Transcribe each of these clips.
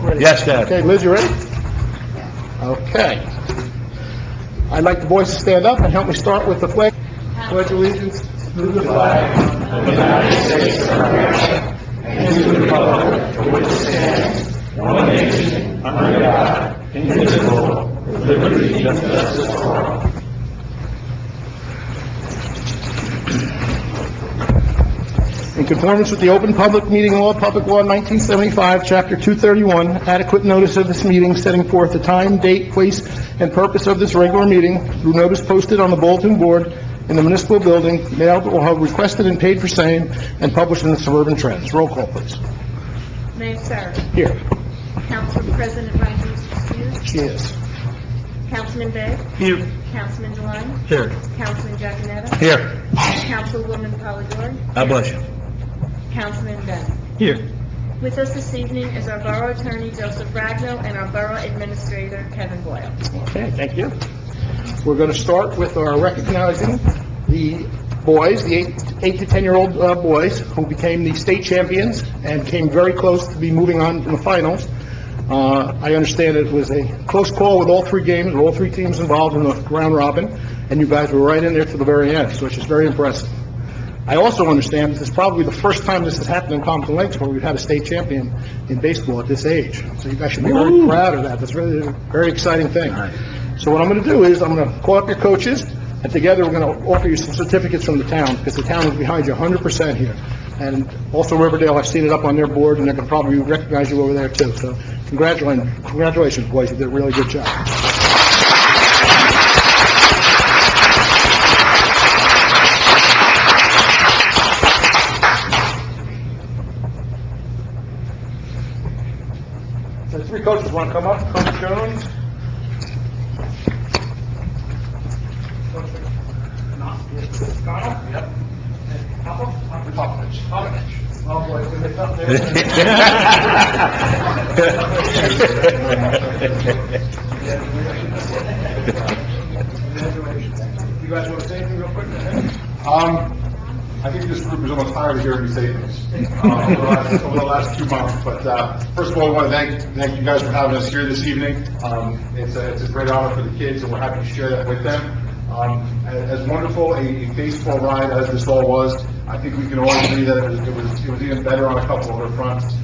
Ready? Yes, Dad. Okay, Liz, you ready? Okay. I'd like the boys to stand up and help me start with the flag. Pledge allegiance to the flag of the United States of America and to the republic for which it stands, one nation, under God, indivisible, with liberty and justice for all. In conformance with the Open Public Meeting Law, Public Law 1975, Chapter 231, adequate notice of this meeting setting forth the time, date, place, and purpose of this regular meeting through notice posted on the bulletin board in the municipal building, mailed or have requested and paid for same, and published in the Suburban Trends. Roll call, please. Mayor Sarah. Here. Council President Ryan is excused. She is. Councilman Bay. Here. Councilman Deline. Here. Councilman Giaconetti. Here. Councilwoman Polidori. God bless you. Councilman Bennett. Here. With us this evening is our Borough Attorney Joseph Ragno and our Borough Administrator Kevin Boyle. Okay, thank you. We're going to start with our recognizing the boys, the 8 to 10-year-old boys who became the state champions and came very close to be moving on in the finals. I understand it was a close call with all three games, with all three teams involved in the round robin, and you guys were right in there to the very end, so it's just very impressive. I also understand this is probably the first time this has happened in Pompton Lakes where we've had a state champion in baseball at this age. So you guys should be very proud of that. That's really a very exciting thing. So what I'm going to do is I'm going to call up your coaches, and together we're going to offer you some certificates from the town, because the town is behind you 100% here. And also Riverdale, I've seen it up on their board, and they're going to probably recognize you over there too. So congratulations, boys. You did a really good job. So the three coaches want to come up. Coach Jones. Kyle? Yep. Popovich. Oh, boy, it's a tough day. You guys want to say anything real quick? I think this group is almost tired of hearing me say this over the last 2 months. But first of all, I want to thank you guys for having us here this evening. It's a great honor for the kids, and we're happy to share that with them. As wonderful a baseball ride as this all was, I think we can all agree that it was even better on a couple of other fronts.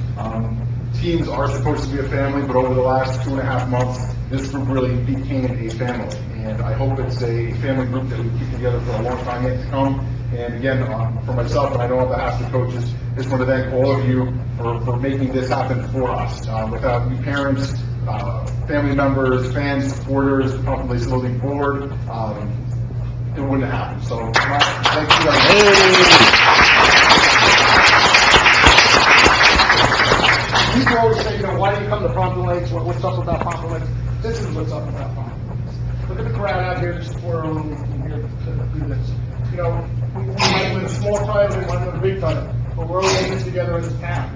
Teams are supposed to be a family, but over the last 2.5 months, this group really became a family. And I hope it's a family group that we keep together for a long time yet to come. And again, for myself, and I know on behalf of the coaches, I just want to thank all of you for making this happen for us. Without you parents, family members, fans, supporters, Pompton Lakes Building Board, it wouldn't have happened. So, thank you guys. People always say, why do you come to Pompton Lakes? What's up about Pompton Lakes? This is what's up about Pompton Lakes. Look at the crowd out here to support our own here to do this. We might win a small title, we might win a big title, but we're all in this together as a town.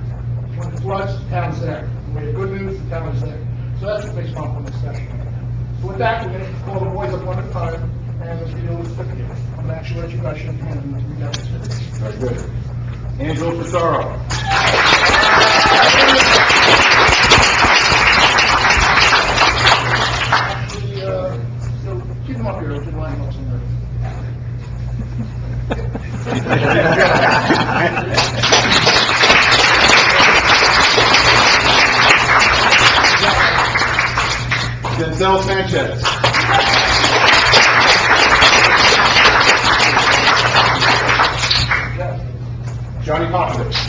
When it floods, the town's there. When we have good news, the town is there. So that's what makes Pompton Lakes special. So with that, we're going to call the boys up one at a time, and let's do this quickly. I'm actually let you guys shake hands and we got this. Very good. Angelo Pissarro. Actually, so keep them up here, if you're lining up somewhere. Denzel Sanchez. Johnny Popovich.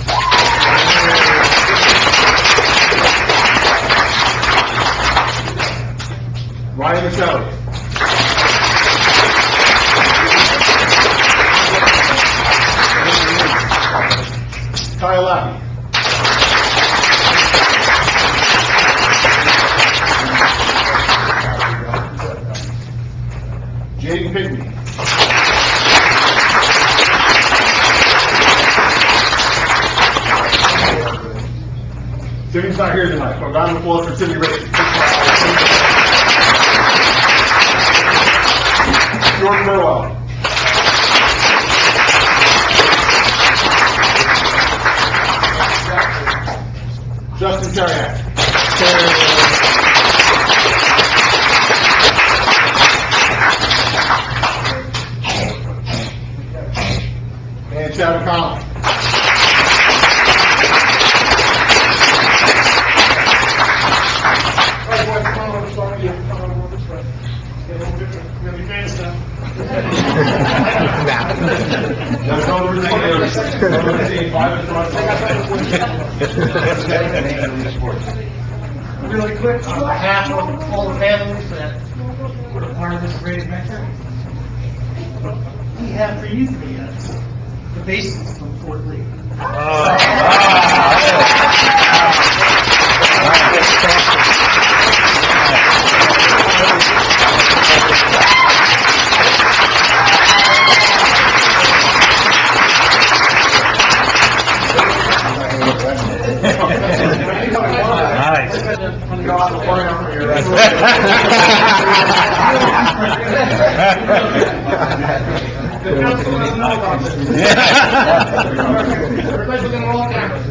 Ryan Michelli. Kyle Lappy. Jaden Pigby. Timmy's not here tonight, so round of applause for Timmy Rich. Jordan Burwell. Justin Terriak. And Chad McConnell. Really quick, on behalf of all the families that were a part of this great adventure, we have for you three the bases from Fort Lee. Everybody's looking at all cameras.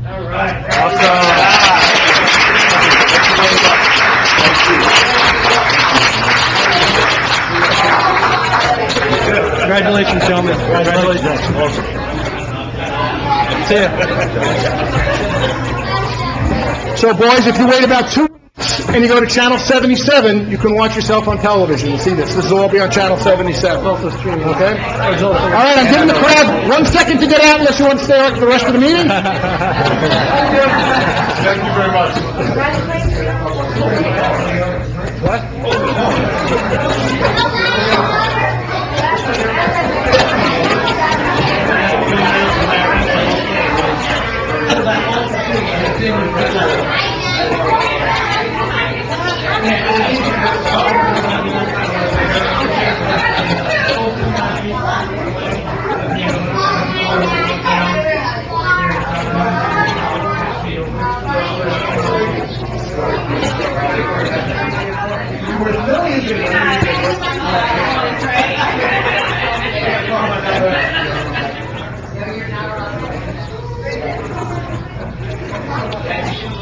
All right. Congratulations, gentlemen. Congratulations. Awesome. See ya. So, boys, if you wait about 2 weeks and you go to Channel 77, you can watch yourself on television and see this. This will all be on Channel 77. Okay? All right, I'm giving the crowd 1 second to get out unless you want to stay out for the rest of the meeting. Thank you very much.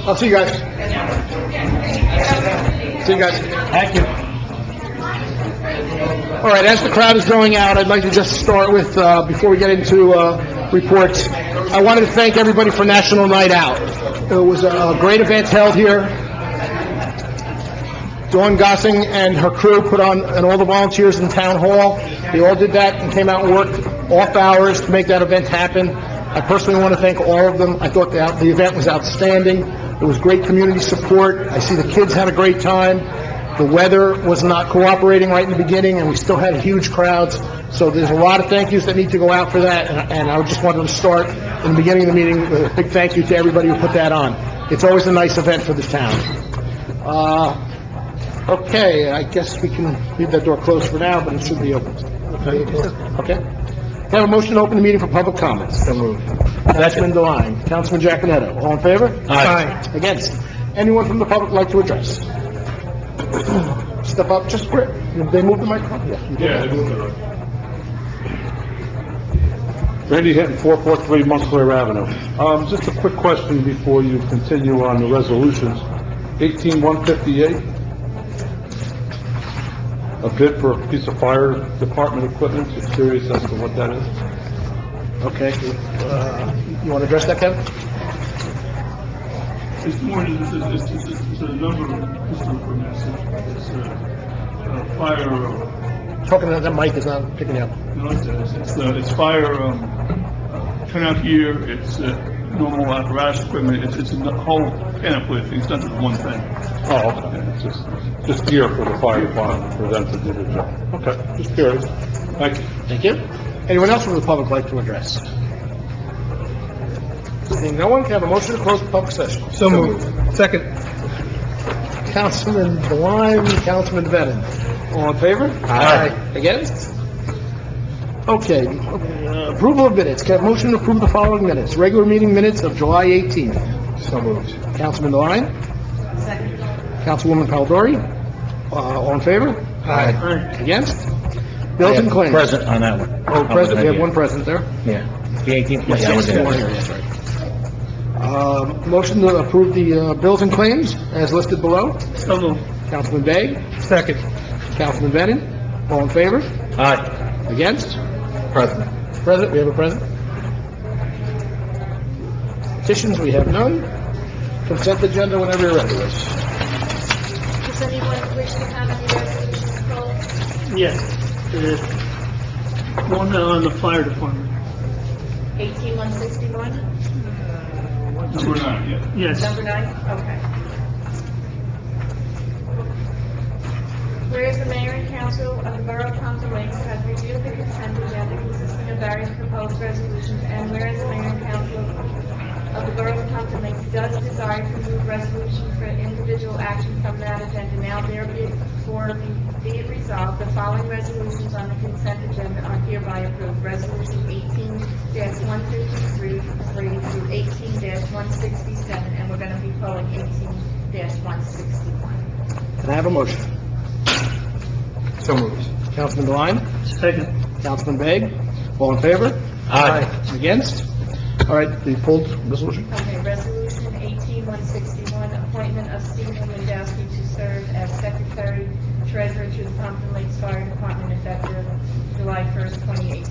I'll see you guys. See you guys. Thank you. All right, as the crowd is going out, I'd like to just start with, before we get into reports, I wanted to thank everybody for National Night Out. It was a great event held here. Dawn Gossing and her crew put on, and all the volunteers in Town Hall, they all did that and came out and worked off hours to make that event happen. I personally want to thank all of them. I thought the event was outstanding. There was great community support. I see the kids had a great time. The weather was not cooperating right in the beginning, and we still had huge crowds. So there's a lot of thank yous that need to go out for that, and I just wanted to start in the beginning of the meeting with a big thank you to everybody who put that on. It's always a nice event for the town. Okay, I guess we can leave that door closed for now, but it should be open. Okay? Can I have a motion to open the meeting for public comments? So moved. Councilman Devine, Councilman Giacometto, all in favor? Aye. Against? Anyone from the public like to address? Step up, just quick. They moved the microphone? Yeah, they moved it up. Randy Hinton, 443 Montclair Avenue. Just a quick question before you continue on the resolutions. 18158, a bid for a piece of fire department equipment. Just curious as to what that is. Okay. You want to address that, Kevin? It's more than, it's a number of pistol equipment. It's fire, Talking to that mic is not picking you up. no, it's fire, turnout gear, it's normal apparatus equipment, it's a whole panoply of things, not just one thing. Oh, okay, it's just gear for the fire department, for them to do their job. Okay, just curious. Thank you. Thank you. Anyone else from the public like to address? Seeing no one, can I have a motion to close the public session? So moved. Second. Councilman Devine, Councilman Bennett. All in favor? Aye. Against? Okay, approval of minutes. Can I have a motion to approve the following minutes? Regular meeting minutes of July 18th. So moved. Councilman Devine? Councilwoman Palidori? All in favor? Aye. Against? Bills and claims. Present on that one. Oh, present, we have one present there. Yeah. The 18th, yeah, I was Yes, one there. here, that's right. Motion to approve the bills and claims as listed below. So moved. Councilman Bay, Second. Councilman Bennett, all in favor? Aye. Against? President. Present, we have a present. Petitions, we have none. Consent agenda whenever you're ready, Liz. Does anyone wish to have any resolutions pulled? Yes. One on the fire department. 18161, Number 9, yeah. Yes. number 9? Okay. Whereas the mayor and council of the Borough of Pompton Lakes have reviewed the consent agenda consisting of various proposed resolutions, and whereas the mayor and council of the Borough of Pompton Lakes does desire to move resolutions for individual action from that agenda, now therefore be it resolved, the following resolutions on the consent agenda are hereby approved. Resolution 18-153 through 18-167, and we're going to be pulling 18-161. Can I have a motion? So moved. Councilman Devine, Second. Councilman Bay, all in favor? Aye. Against? All right, the pulled resolution. Okay, resolution 18161, appointment of Stephen Lewandowski to serve as secretary treasurer to the Pompton Lakes Fire Department effective July 1st, 2018.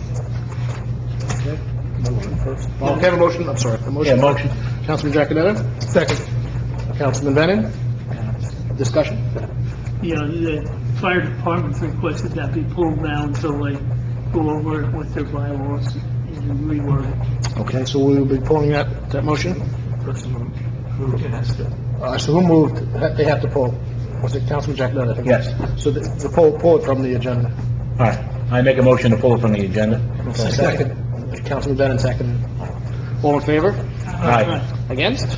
Okay, motion first. Well, can I have a motion? I'm sorry, a Yeah, motion. motion. Councilman Giacoletto, Second. Councilman Bennett. Discussion? Yeah, the fire department requested that be pulled now until they go over it with their bylaws and reword it. Okay, so we will be pulling that motion. So who moved? They have to pull. Was it Councilman Giacoletto? I think? Yes. So the pull it from the agenda. All right. I make a motion to pull it from the agenda. Second. Councilman Bennett, second. All in favor? Aye. Against?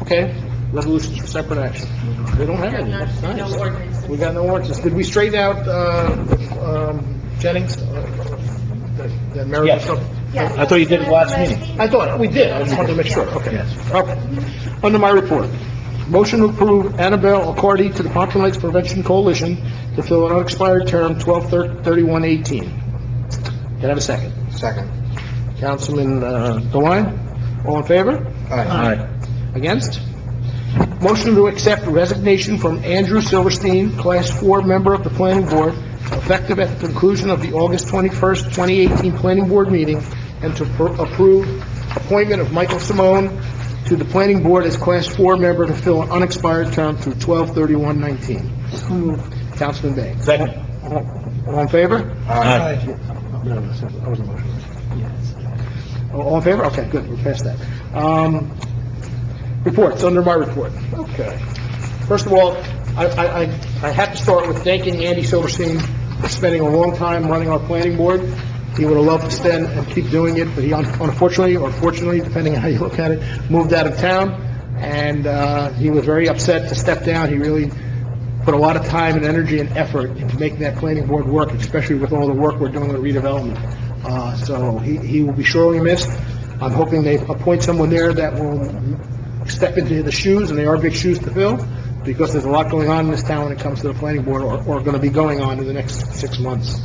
Okay, resolutions for separate action. We don't have any, that's No nice. ordinances. We got no ordinances. Did we straighten out, Jennings? The merit Yes. stuff? Yes. I thought you did it last meeting. I thought we did, I just wanted to make sure, okay. Yes. Okay. Under my report, motion to approve Annabelle Accordi to the Pompton Lakes Prevention Coalition to fill an unexpired term 12/31/18. Can I have a second? Second. Councilman DeWine, all in favor? Aye. Against? Motion to accept resignation from Andrew Silverstein, Class 4 member of the Planning Board, effective at the conclusion of the August 21st, 2018 Planning Board meeting, and to approve appointment of Michael Simone to the Planning Board as Class 4 member to fill an unexpired term through 12/31/19. Councilman Bay. Second. All in favor? Aye. No, that was a motion. All in favor? Okay, good, we're past that. Reports, under my report. Okay. First of all, I have to start with thanking Andy Silverstein for spending a long time running our planning board. He would have loved to stand and keep doing it, but he unfortunately, or fortunately, depending on how you look at it, moved out of town, and he was very upset to step down. He really put a lot of time and energy and effort into making that planning board work, especially with all the work we're doing with redevelopment. So he will be sorely missed. I'm hoping they appoint someone there that will step into the shoes, and they are big shoes to fill, because there's a lot going on in this town when it comes to the planning board, or going to be going on in the next 6 months.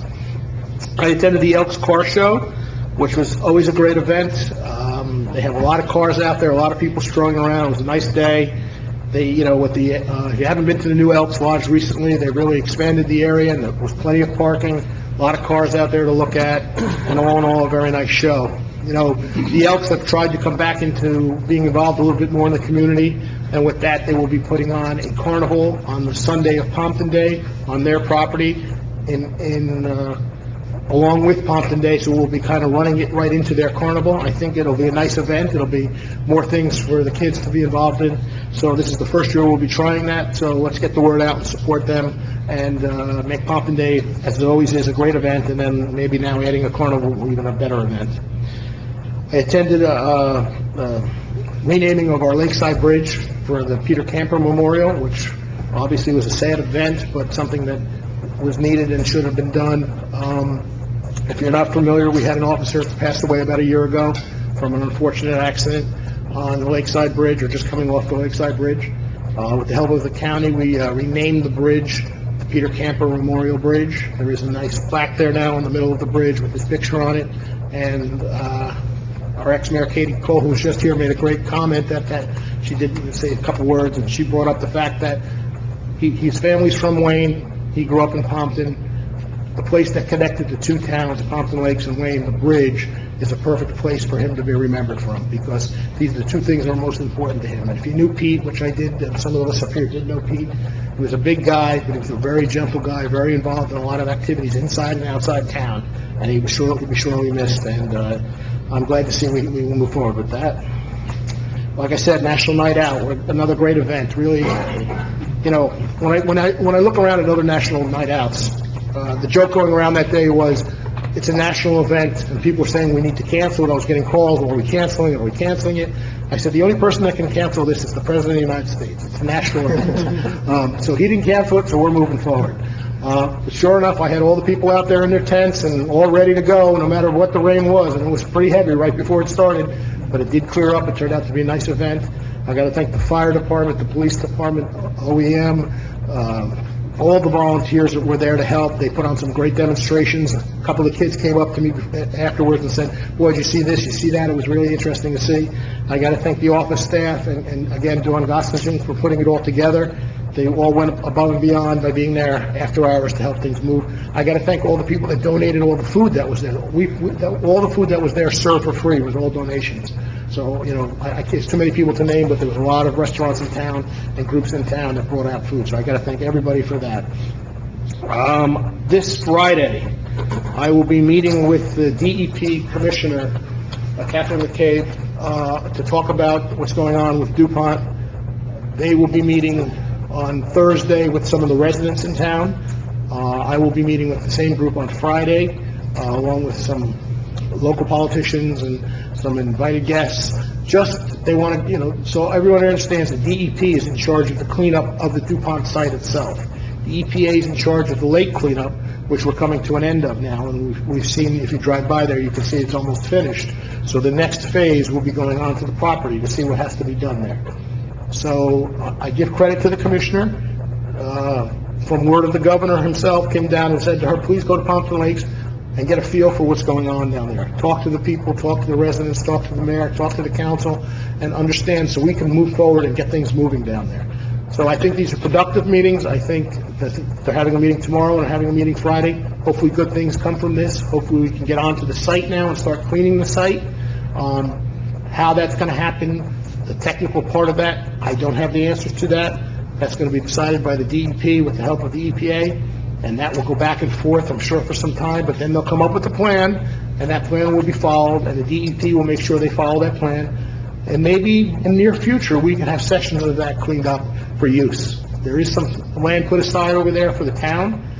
I attended the Elks Car Show, which was always a great event. They have a lot of cars out there, a lot of people strolling around. It was a nice day. They, if you haven't been to the new Elks Lodge recently, they really expanded the area, and there was plenty of parking, a lot of cars out there to look at, and all in all, a very nice show. The Elks have tried to come back into being involved a little bit more in the community, and with that, they will be putting on a carnival on the Sunday of Pompton Day on their property in along with Pompton Day, so we'll be kind of running it right into their carnival. I think it'll be a nice event. It'll be more things for the kids to be involved in. So this is the first year we'll be trying that, so let's get the word out and support them, and make Pompton Day, as it always is, a great event, and then maybe now adding a carnival, even a better event. I attended a renaming of our Lakeside Bridge for the Peter Camper Memorial, which obviously was a sad event, but something that was needed and should have been done. If you're not familiar, we had an officer who passed away about a year ago from an unfortunate accident on the Lakeside Bridge, or just coming off the Lakeside Bridge. With the help of the county, we renamed the bridge the Peter Camper Memorial Bridge. There is a nice plaque there now in the middle of the bridge with his picture on it, and our ex-mayor Katie Cole, who was just here, made a great comment that she did say a couple words, and she brought up the fact that his family's from Wayne, he grew up in Pompton. The place that connected the two towns, Pompton Lakes and Wayne, the bridge, is a perfect place for him to be remembered from, because these are the two things that are most important to him. And if you knew Pete, which I did, and some of us up here did know Pete, he was a big guy, but he was a very gentle guy, very involved in a lot of activities inside and outside town, and he was he'll be sorely missed, and I'm glad to see we move forward with that. Like I said, National Night Out, another great event, really. You know, when I look around at other National Night Outs, the joke going around that day was, it's a national event, and people were saying we need to cancel it. I was getting calls, are we canceling it, are we canceling it? I said, the only person that can cancel this is the President of the United States. It's a national event. So he didn't cancel it, so we're moving forward. But sure enough, I had all the people out there in their tents and all ready to go, no matter what the rain was, and it was pretty heavy right before it started, but it did clear up. It turned out to be a nice event. I got to thank the fire department, the police department, OEM, all the volunteers that were there to help. They put on some great demonstrations. A couple of kids came up to me afterwards and said, boy, did you see this, you see that? It was really interesting to see. I got to thank the office staff and again, Dawn Gosling for putting it all together. They all went above and beyond by being there after hours to help things move. I got to thank all the people that donated all the food that was there. All the food that was there served for free was all donations. So, you know, it's too many people to name, but there was a lot of restaurants in town and groups in town that brought out food. So I got to thank everybody for that. This Friday, I will be meeting with the DEP Commissioner, Catherine McCabe, to talk about what's going on with DuPont. They will be meeting on Thursday with some of the residents in town. I will be meeting with the same group on Friday, along with some local politicians and some invited guests. Just, they want to, you know, so everyone understands that DEP is in charge of the cleanup of the DuPont site itself. The EPA is in charge of the lake cleanup, which we're coming to an end of now, and we've seen, if you drive by there, you can see it's almost finished. So the next phase will be going on to the property to see what has to be done there. So I give credit to the commissioner. From word of the governor himself, came down and said to her, please go to Pompton Lakes and get a feel for what's going on down there. Talk to the people, talk to the residents, talk to the mayor, talk to the council, and understand so we can move forward and get things moving down there. So I think these are productive meetings. I think that they're having a meeting tomorrow and having a meeting Friday. Hopefully good things come from this. Hopefully we can get onto the site now and start cleaning the site. How that's going to happen, the technical part of that, I don't have the answers to that. That's going to be decided by the DEP with the help of the EPA, and that will go back and forth, I'm sure, for some time, but then they'll come up with a plan, and that plan will be followed, and the DEP will make sure they follow that plan. And maybe in the near future, we can have sections of that cleaned up for use. There is some land put aside over there for the town,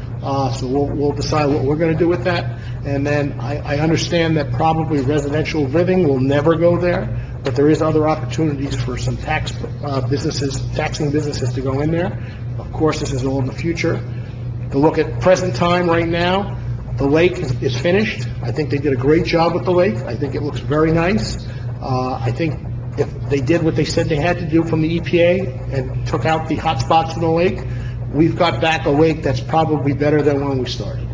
so we'll decide what we're going to do with that. And then I understand that probably residential living will never go there, but there is other opportunities for some taxing businesses to go in there. Of course, this is all in the future. To look at present time right now, the lake is finished. I think they did a great job with the lake. I think it looks very nice. I think if they did what they said they had to do from the EPA and took out the hot spots in the lake, we've got back a lake that's probably better than when we started.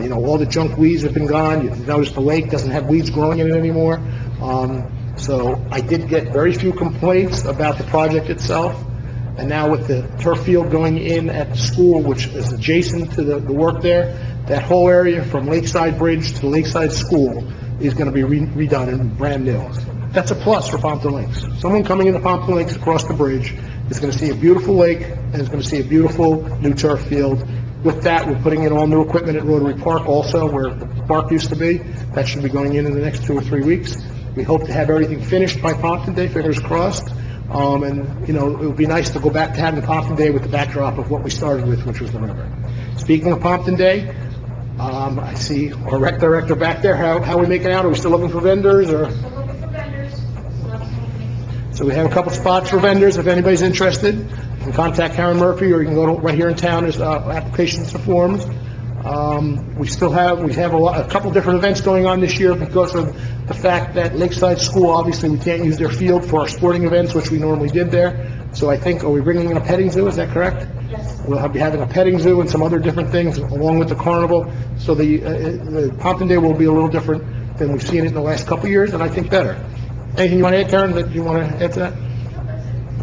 You know, all the junk weeds have been gone. You've noticed the lake doesn't have weeds growing in it anymore. So I did get very few complaints about the project itself. And now with the turf field going in at the school, which is adjacent to the work there, that whole area from Lakeside Bridge to the Lakeside School is going to be redone and brand new. That's a plus for Pompton Lakes. Someone coming into Pompton Lakes across the bridge is going to see a beautiful lake and is going to see a beautiful new turf field With that, we're putting in all new equipment at Rotary Park also, where the park used to be. That should be going in the next 2 or 3 weeks. We hope to have everything finished by Pompton Day, fingers crossed. And, you know, it would be nice to go back to having the Pompton Day with the backdrop of what we started with, which was the river. Speaking of Pompton Day, I see our rec director back there. How are we making out? Are we still looking for vendors, or? Still looking for vendors. Still have some openings. So we have a couple spots for vendors. If anybody's interested, you can contact Karen Murphy, or you can go to, right here in town, there's applications for forms. We have a couple different events going on this year because of the fact that Lakeside School, obviously, we can't use their field for our sporting events, which we normally did there. So I think, are we bringing in a petting zoo? Is that correct? Yes. We'll be having a petting zoo and some other different things along with the carnival. So the Pompton Day will be a little different than we've seen it in the last couple of years, and I think better. Anything you want to add, Karen, that you want to add to that?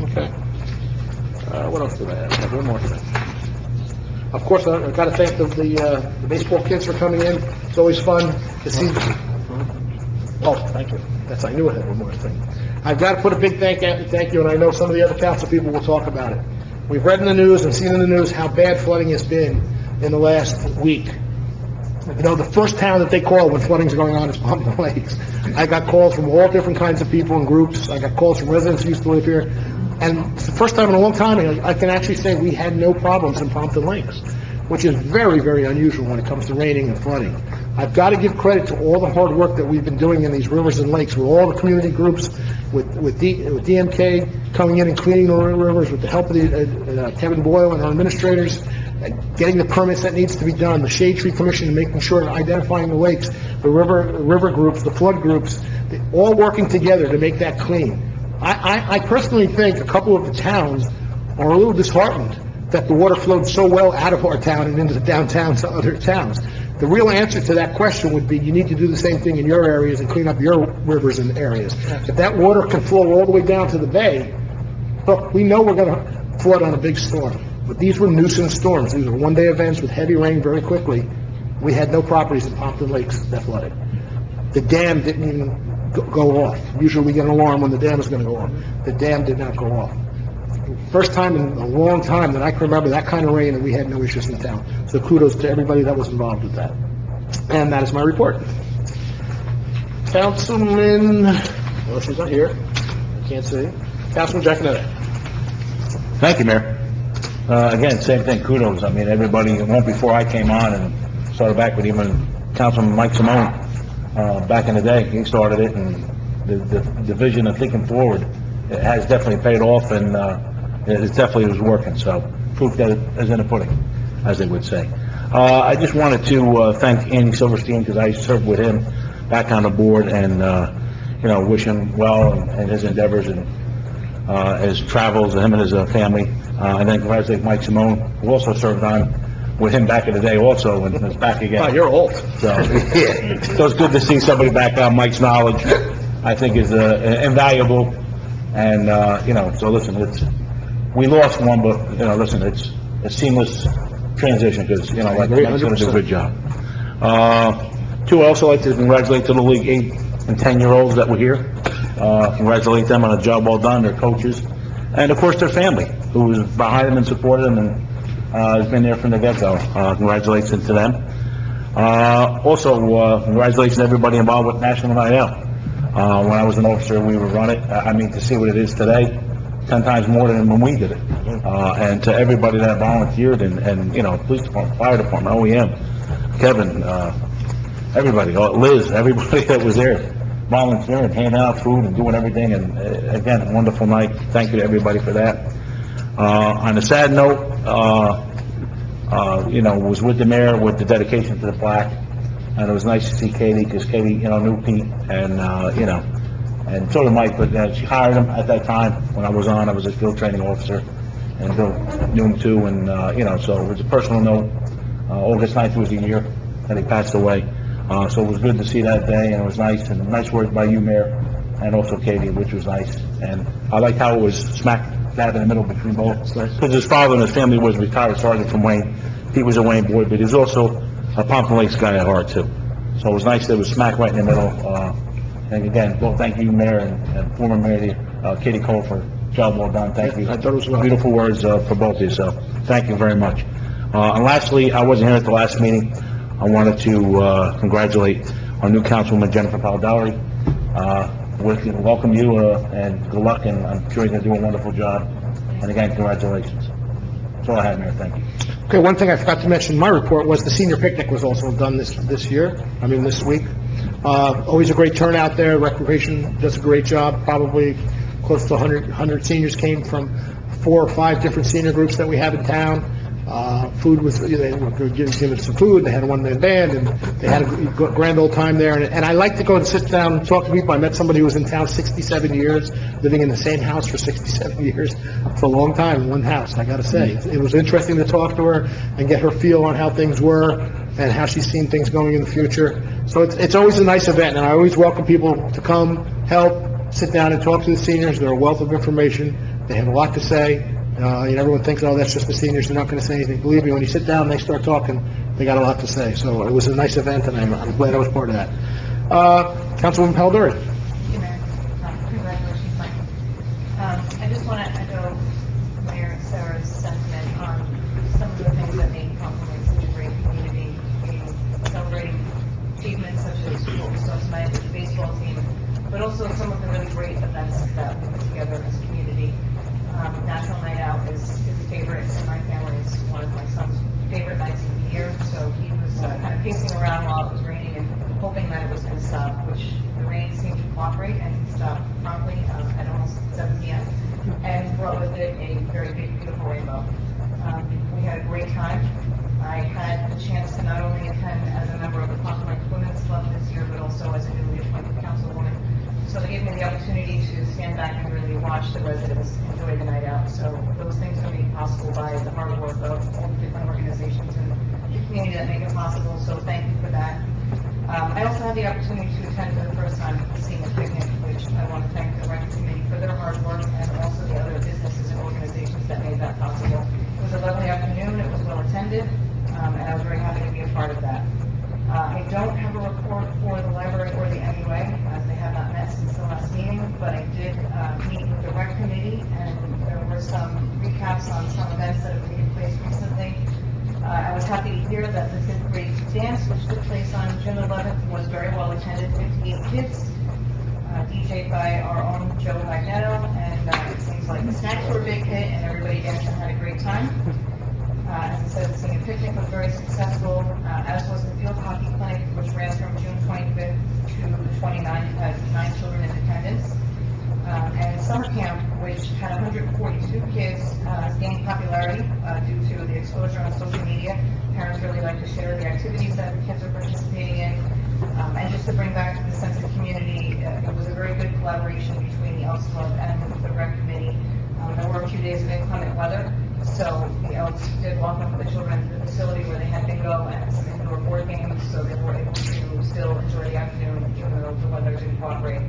Okay. What else did I have? I have one more thing. Of course, I've got to thank the baseball kids for coming in. It's always fun to see. Oh, thank you. I knew I had one more thing. I've got to put a big thank you, and I know some of the other council people will talk about it. We've read in the news and seen in the news how bad flooding has been in the last week. You know, the first town that they call when flooding's going on is Pompton Lakes. I got calls from all different kinds of people and groups. I got calls from residents who used to live here. And it's the first time in a long time I can actually say we had no problems in Pompton Lakes, which is very, very unusual when it comes to raining and flooding. I've got to give credit to all the hard work that we've been doing in these rivers and lakes with all the community groups, with DMK coming in and cleaning the rivers, with the help of Kevin Boyle and our administrators, getting the permits that needs to be done, the Shade Tree Commission making sure identifying the lakes, the river groups, the flood groups, all working together to make that clean. I personally think a couple of the towns are a little disheartened that the water flowed so well out of our town and into the downtowns to other towns. The real answer to that question would be you need to do the same thing in your areas and clean up your rivers and areas. If that water can flow all the way down to the bay, look, we know we're going to flood on a big storm. But these were nuisance storms. These were one-day events with heavy rain very quickly. We had no properties in Pompton Lakes that flooded. The dam didn't even go off. Usually we get an alarm when the dam is going to go off. The dam did not go off. First time in a long time that I can remember that kind of rain, and we had no issues in town. So kudos to everybody that was involved with that. And that is my report. Councilman, well, she's not here. I can't see. Councilman Giaconetti. Thank you, Mayor. Again, same thing, kudos. I mean, everybody, went before I came on and started back with even Councilman Mike Simone, back in the day, he started it, and the vision of thinking forward, it has definitely paid off, and it definitely was working, so proof that it is in the pudding, as they would say. I just wanted to thank Andy Silverstein, because I served with him back on the board, and, you know, wish him well in his endeavors and his travels, him and his family. And then congratulate Mike Simone, who also served on with him back in the day also, and is back again. Oh, you're old. So, yeah. So it's good to see somebody back on. Mike's knowledge, I think, is invaluable. And, you know, so listen, we lost one, but, you know, listen, it's a seamless transition, because, you know, like, Mike's going to do a good job. Two, I also like to congratulate the League 8 and 10-year-olds that were here. Congratulate them on a job well done, their coaches, and of course their family, who was behind them and supported them, and has been there from the get-go. Congratulations to them. Also, congratulations to everybody involved with National Night Out. When I was an officer, we would run it. I mean, to see what it is today, 10 times more than when we did it. And to everybody that volunteered, and you know, police department, fire department, OEM, Kevin, everybody, Liz, everybody that was there, volunteering, handing out food and doing everything, and again, a wonderful night. Thank you to everybody for that. On a sad note, you know, was with the mayor with the dedication to the plaque, and it was nice to see Katie, because Katie, you know, knew Pete, and, you know, and so did Mike, but she hired him at that time when I was a field training officer, and Bill knew him too, and, you know, so it was a personal note. August 9th was the year that he passed away. So it was good to see that day, and it was nice, and nice work by you, Mayor, and also Katie, which was nice. And I liked how it was smack dab in the middle between both, because his father and his family was retired sergeant from Wayne. He was a Wayne boy, but he's also a Pompton Lakes guy at heart, too. So it was nice that it was smack right in the middle. And again, well, thank you, Mayor, and former Mayor Katie Cole, for job well done. Thank you. I thought it was well. Beautiful words for both of you, so thank you very much. And lastly, I wasn't here at the last meeting. I wanted to congratulate our new councilwoman, Jennifer Palladari. Welcome you, and good luck, and I'm sure you're going to do a wonderful job. And again, congratulations. That's all I have, Mayor. Thank you. Okay, one thing I forgot to mention in my report was the senior picnic was also done this week. Always a great turnout there. Recreation does a great job. Probably close to 100 seniors came from 4 or 5 different senior groups that we have in town. Food was, they were giving some food, they had a one-man band, and they had a grand old time there. And I like to go and sit down and talk to people. I met somebody who was in town 67 years, living in the same house for 67 years. It's a long time in one house, I gotta say. It was interesting to talk to her and get her feel on how things were and how she's seen things going in the future. So it's always a nice event, and I always welcome people to come, help, sit down and talk to the seniors. They're a wealth of information. They have a lot to say. Everyone thinks, oh, that's just the seniors, they're not going to say anything. Believe me, when you sit down and they start talking, they got a lot to say. So it was a nice event, and I'm glad I was part of that. Councilwoman Palladari. Thank you, Mayor. Congratulations, Mike. I just want to echo Mayor Sarah's sentiment on some of the things that make Pompton such a great community, celebrating achievements such as what we saw tonight with the baseball team, but also some of the really great events that we put together as a community. National Night Out is a favorite in my family. It's one of my son's favorite nights of the year. So he was kind of pacing around while it was raining and hoping that it was going to stop, which the rain seemed to cooperate and he stopped promptly at almost 7 p.m. and brought with it a very big, beautiful rainbow. We had a great time. I had the chance to not only attend as a member of the Pompton Women's Club this year, but also as a newly appointed councilwoman. So they gave me the opportunity to stand back and really watch the residents enjoy the night out. So those things are made possible by the hard work of all the different organizations in the community that make it possible. So thank you for that. I also had the opportunity to attend for the first time the senior picnic, which I want to thank the rec committee for their hard work and also the other businesses and organizations that made that possible. It was a lovely afternoon. It was well attended, and I was very happy to be a part of that. I don't have a report for the library or the MUA, as they have not met since the last meeting, but I did meet with the rec committee, and there were some recaps on some events that have taken place recently. I was happy to hear that the 5th grade dance, which took place on June 11th, was very well attended, 58 kids, DJ'd by our own Joe Magneto, and it seems like the snacks were a big hit, and everybody danced and had a great time. As I said, the senior picnic was very successful, as was the field hockey clinic, which ran from June 25th to the 29th, had 9 children in attendance. And summer camp, which had 142 kids, has gained popularity due to the exposure on social media. Parents really like to share the activities that the kids are participating in. And just to bring back the sense of community, it was a very good collaboration between the Elks Club and the rec committee. There were a few days of inclement weather, so the Elks did welcome the children to the facility where they had bingo and some indoor board games, so they were able to still enjoy the afternoon even though the weather didn't cooperate.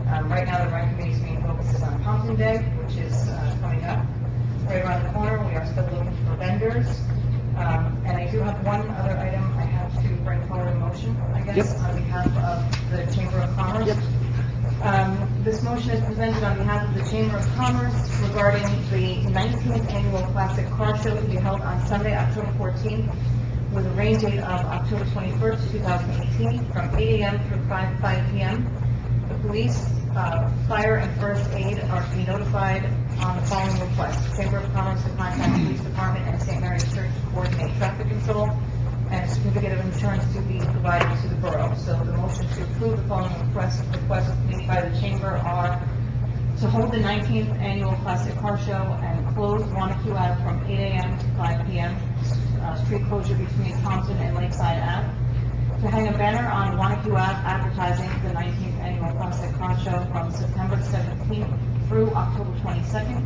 Right now, the rec committee's main focus is on Pompton Day, which is coming up right around the corner. We are still looking for vendors. And I do have one other item I have to bring forward a motion, I guess, on behalf of the Chamber of Commerce. This motion is presented on behalf of the Chamber of Commerce regarding the 19th Annual Classic Car Show to be held on Sunday, October 14th, with a rain date of October 21st, 2018, from 8 a.m. through 5 p.m. The police, fire, and first aid are to be notified on the following requests. Chamber of Commerce to contact the police department and St. Mary's Church to coordinate traffic control, and a certificate of insurance to be provided to the borough. So the motion to approve the following requests made by the chamber are to hold the 19th Annual Classic Car Show and close Wanacue Ave from 8 a.m. to 5 p.m., street closure between Pompton and Lakeside Ave, to hang a banner on Wanacue Ave advertising the 19th Annual Classic Car Show from September 17th through October 22nd,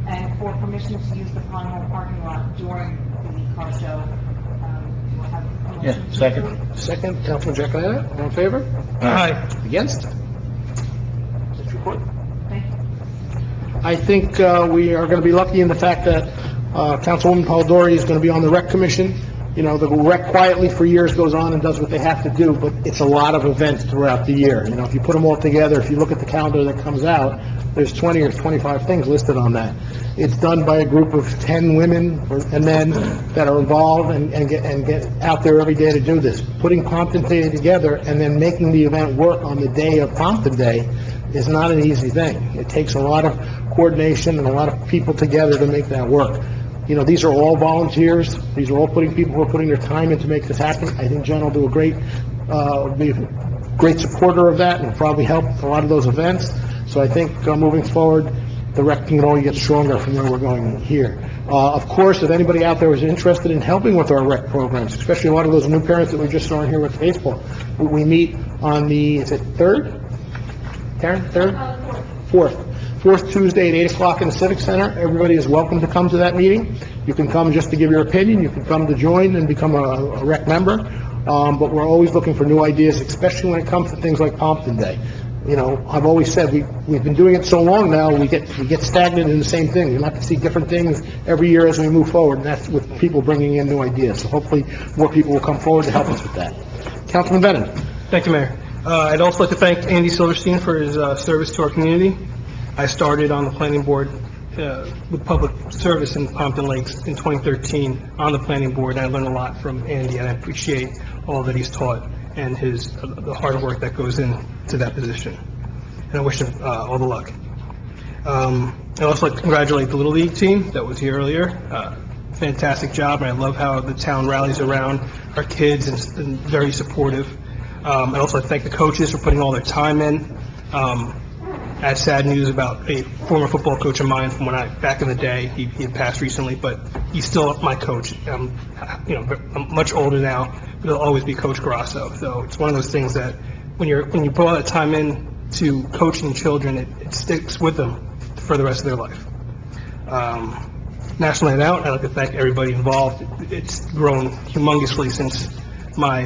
and for permission to use the Pond Hall parking lot during the car show. Do I have a motion? Yeah, second. Second, Councilman Giacomo, all in favor? Aye. Against? That's report. Thank you. I think we are going to be lucky in the fact that Councilwoman Polidori is going to be on the Rec Commission. You know, the rec quietly for years goes on and does what they have to do, but it's a lot of events throughout the year. You know, if you put them all together, if you look at the calendar that comes out, there's 20 or 25 things listed on that. It's done by a group of 10 women and men that are involved and get out there every day to do this. Putting Pompton Day together and then making the event work on the day of Pompton Day is not an easy thing. It takes a lot of coordination and a lot of people together to make that work. You know, these are all volunteers. These are all people who are putting their time in to make this happen. I think Jen will do be a great supporter of that and will probably help a lot of those events. So I think moving forward, the rec can only get stronger from where we're going here. Of course, if anybody out there is interested in helping with our rec programs, especially a lot of those new parents that we just saw in here with baseball, we meet on the, is it third? Karen, third? Fourth Tuesday at 8 o'clock in the Civic Center. Everybody is welcome to come to that meeting. You can come just to give your opinion. You can come to join and become a rec member. But we're always looking for new ideas, especially when it comes to things like Pompton Day. You know, I've always said we've been doing it so long now, we get stagnant in the same thing. We like to see different things every year as we move forward, and that's with people bringing in new ideas. So hopefully more people will come forward to help us with that. Councilman Bennett. Thank you, Mayor. I'd also like to thank Andy Silverstein for his service to our community. I started on the planning board with public service in Pompton Lakes in 2013 on the planning board, and I learned a lot from Andy, and I appreciate all that he's taught and the hard work that goes into that position. And I wish him all the luck. I'd also like to congratulate the Little League team that was here earlier. Fantastic job, and I love how the town rallies around our kids and very supportive. I'd also like to thank the coaches for putting all their time in. I had sad news about a former football coach of mine from back in the day. He had passed recently, but he's still my coach. I'm much older now, but he'll always be Coach Grasso. So it's one of those things that when you put all that time in to coaching children, it sticks with them for the rest of their life. National Night Out, I'd like to thank everybody involved. It's grown humongously since my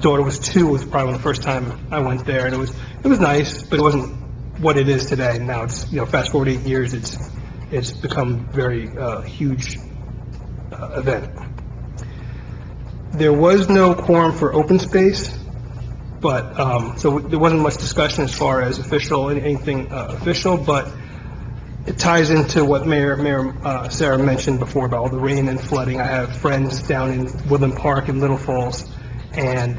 daughter was 2. It was probably the first time I went there, and it was nice, but it wasn't what it is today. Now it's, fast forward 8 years, it's become very huge event. There was no quorum for open space, but so there wasn't much discussion as far as anything official, but it ties into what Mayor Sarah mentioned before about all the rain and flooding. I have friends down in Woodland Park in Little Falls, and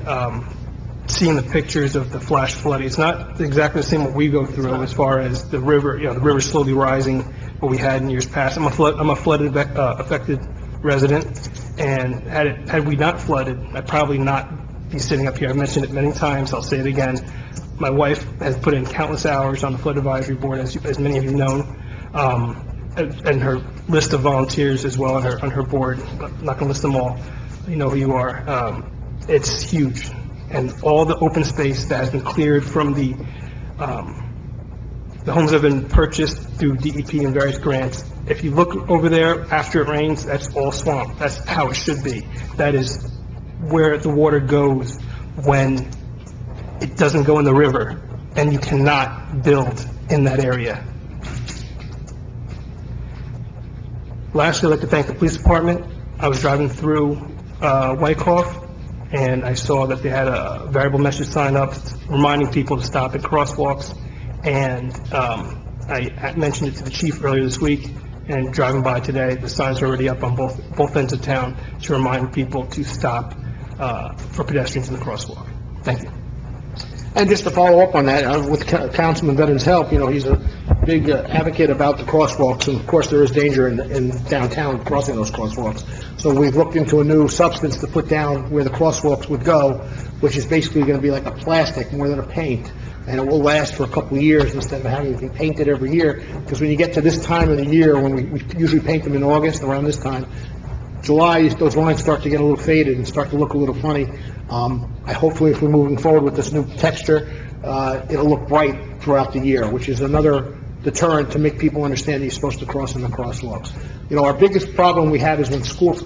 seeing the pictures of the flash flooding, it's not exactly the same what we go through as far as the river. The river's slowly rising, what we had in years past. I'm a flooded affected resident, and had we not flooded, I'd probably not be sitting up here. I've mentioned it many times. I'll say it again. My wife has put in countless hours on the flood advisory board, as many of you know, and her list of volunteers as well on her board. I'm not going to list them all. You know who you are. It's huge. And all the open space that has been cleared from the homes that have been purchased through DEP and various grants. If you look over there after it rains, that's all swamp. That's how it should be. That is where the water goes when it doesn't go in the river, and you cannot build in that area. Lastly, I'd like to thank the police department. I was driving through Wyckoff, and I saw that they had a variable message sign up reminding people to stop at crosswalks, and I mentioned it to the chief earlier this week, and driving by today, the signs are already up on both ends of town to remind people to stop for pedestrians in the crosswalk. Thank you. And just to follow up on that, with Councilman Veterans' help, he's a big advocate about the crosswalks, and of course there is danger in downtown crossing those crosswalks. So we've looked into a new substance to put down where the crosswalks would go, which is basically going to be like a plastic more than a paint, and it will last for a couple of years instead of having to be painted every year. Because when you get to this time of the year, when we usually paint them in August, around this time, July, those lines start to get a little faded and start to look a little funny. Hopefully, if we're moving forward with this new texture, it'll look bright throughout the year, which is another deterrent to make people understand that you're supposed to cross in the crosswalks. Our biggest problem we have is when school's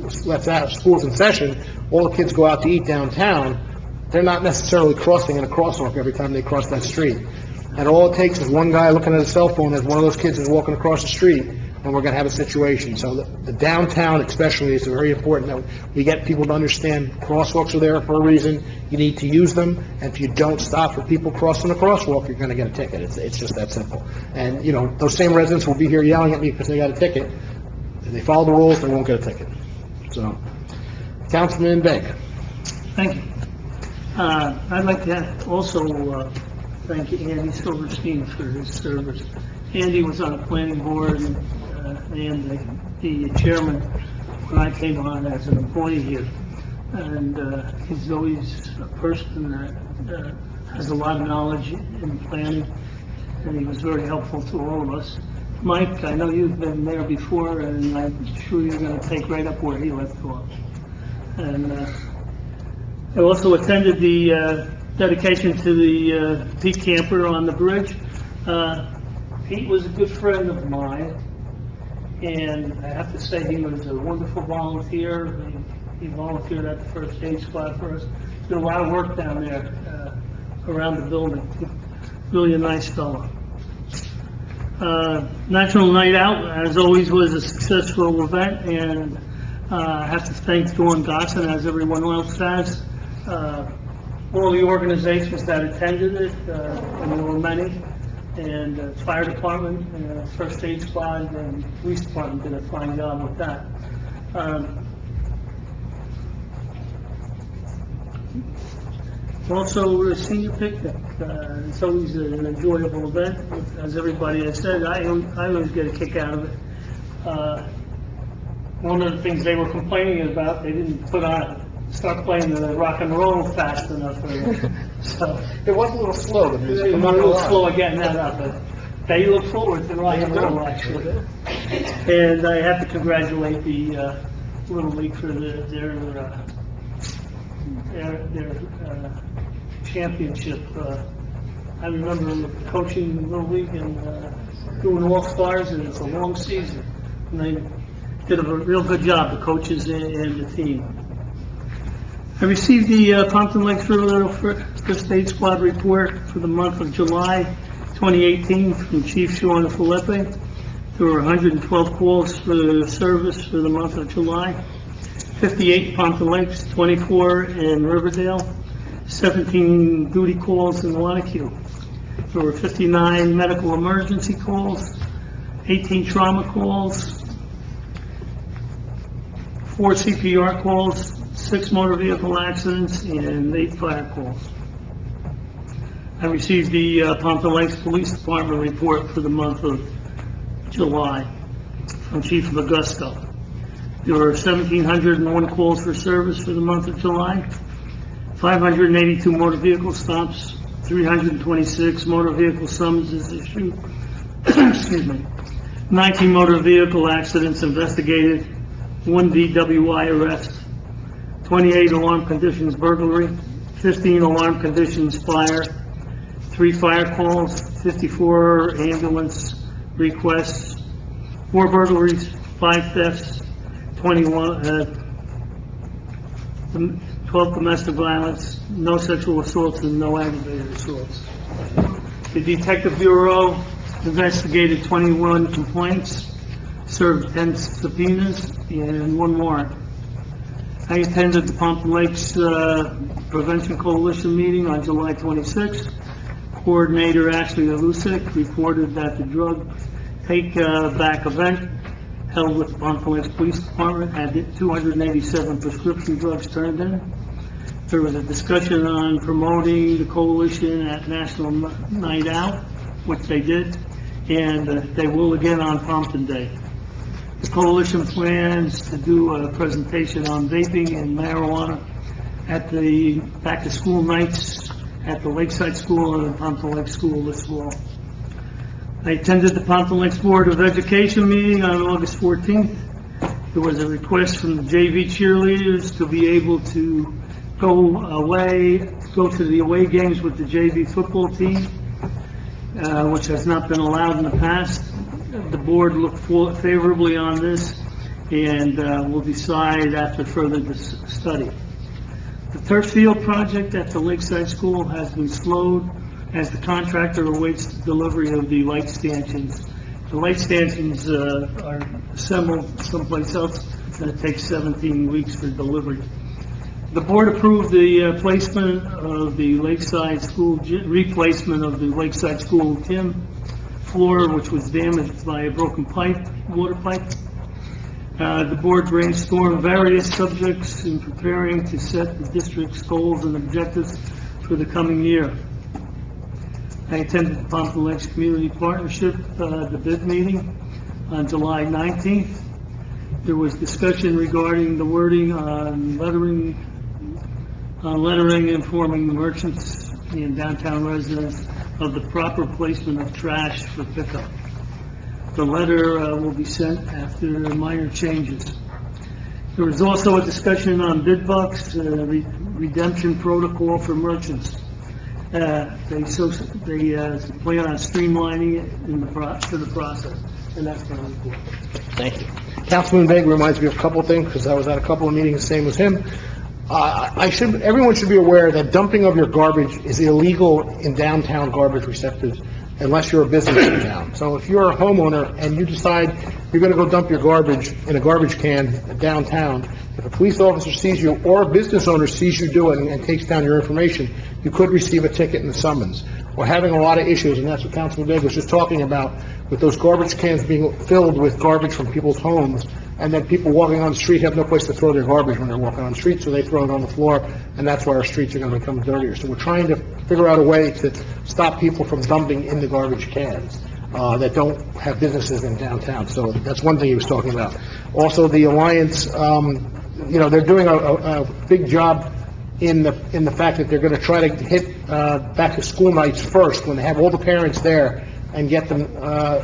in session, all the kids go out to eat downtown, they're not necessarily crossing in a crosswalk every time they cross that street. And all it takes is one guy looking at his cell phone as one of those kids is walking across the street, when we're gonna have a situation. So the downtown especially is very important that we get people to understand crosswalks are there for a reason. You need to use them, and if you don't stop for people crossing the crosswalk, you're gonna get a ticket. It's just that simple. And, you know, those same residents will be here yelling at me because they got a ticket. If they follow the rules, they won't get a ticket. So, Councilman Begg. Thank you. I'd like to also thank Andy Silverstein for his service. Andy was on the planning board and the chairman when I came on as an employee here. And he's always a person that has a lot of knowledge in planning, and he was very helpful to all of us. Mike, I know you've been there before, and I'm sure you're going to take right up where he left off. And I also attended the dedication to the Pete camper on the bridge. Pete was a good friend of mine, and I have to say he was a wonderful volunteer. He volunteered at the First Aid Squad for us. Did a lot of work down there around the building. Really a nice fellow. National Night Out, as always, was a successful event, and I have to thank Dawn Dotson, as everyone else has. All the organizations that attended it, and there were many, and fire department, First Aid Squad, and police department did a fine job with that. Also, a senior picnic. It's always an enjoyable event. As everybody has said, I always get a kick out of it. One of the things they were complaining about, they didn't start playing the rock and roll fast enough. So It was a little slow, the music. they were a little slow at getting that up, but they look forward to rock and roll, actually. And I have to congratulate the Little League for their championship. I remember coaching Little League and doing All-Stars, and it's a long season. And they did a real good job, the coaches and the team. I received the Pompton Lakes River First Aid Squad report for the month of July 2018 from Chief Sean Filippi. There were 112 calls for the service for the month of July. 58 in Pompton Lakes, 24 in Riverdale, 17 duty calls in Wanacue. There were 59 medical emergency calls, 18 trauma calls, 4 CPR calls, 6 motor vehicle accidents, and 8 fire calls. I received the Pompton Lakes Police Department report for the month of July from Chief Augusto. There were 1,701 calls for service for the month of July, 582 motor vehicle stops, 326 motor vehicle summonses issued, excuse me, 19 motor vehicle accidents investigated, 1 DWI arrest, 28 alarm conditions burglary, 15 alarm conditions fire, 3 fire calls, 54 ambulance requests, 4 burglaries, 5 thefts, 12 domestic violence, no sexual assaults, and no aggravated assaults. The Detective Bureau investigated 21 complaints, served 10 subpoenas, and 1 warrant. I attended the Pompton Lakes Prevention Coalition meeting on July 26th. Coordinator Ashley Alusik reported that the drug take-back event held with the Pompton Lakes Police Department had 287 prescription drugs turned in. There was a discussion on promoting the coalition at National Night Out, which they did, and they will again on Pompton Day. The coalition plans to do a presentation on vaping and marijuana at the back-to-school nights at the Lakeside School and the Pompton Lakes School this fall. I attended the Pompton Lakes Board of Education meeting on August 14th. There was a request from the JV cheerleaders to be able to go to the away games with the JV football team, which has not been allowed in the past. The board looked favorably on this, and will decide after further study. The turf field project at the Lakeside School has been slowed as the contractor awaits the delivery of the light stanchions. The light stanchions are assembled someplace else, and it takes 17 weeks for delivery. The board approved the placement of the Lakeside School, replacement of the Lakeside School gym floor, which was damaged by a broken pipe, water pipe. The board brainstormed various subjects in preparing to set the district's goals and objectives for the coming year. I attended the Pompton Lakes Community Partnership, the bid meeting on July 19th. There was discussion regarding the wording on lettering informing merchants and downtown residents of the proper placement of trash for pickup. The letter will be sent after minor changes. There was also a discussion on bid bucks, redemption protocol for merchants. They plan on streamlining it for the process, and that's my report. Thank you. Councilman Begg reminds me of a couple of things, because I was at a couple of meetings, same as him. Everyone should be aware that dumping of your garbage is illegal in downtown garbage receptacles unless you're a business in town. So if you're a homeowner and you decide you're gonna go dump your garbage in a garbage can downtown, if a police officer sees you or a business owner sees you do it and takes down your information, you could receive a ticket and a summons. We're having a lot of issues, and that's what Councilman Begg was just talking about, with those garbage cans being filled with garbage from people's homes, and then people walking on the street have no place to throw their garbage when they're walking on the street, so they throw it on the floor, and that's why our streets are going to become dirtier. So we're trying to figure out a way to stop people from dumping in the garbage cans that don't have businesses in downtown. So that's one thing he was talking about. Also, the Alliance, they're doing a big job in the fact that they're going to try to hit back-to-school nights first, when they have all the parents there, and get them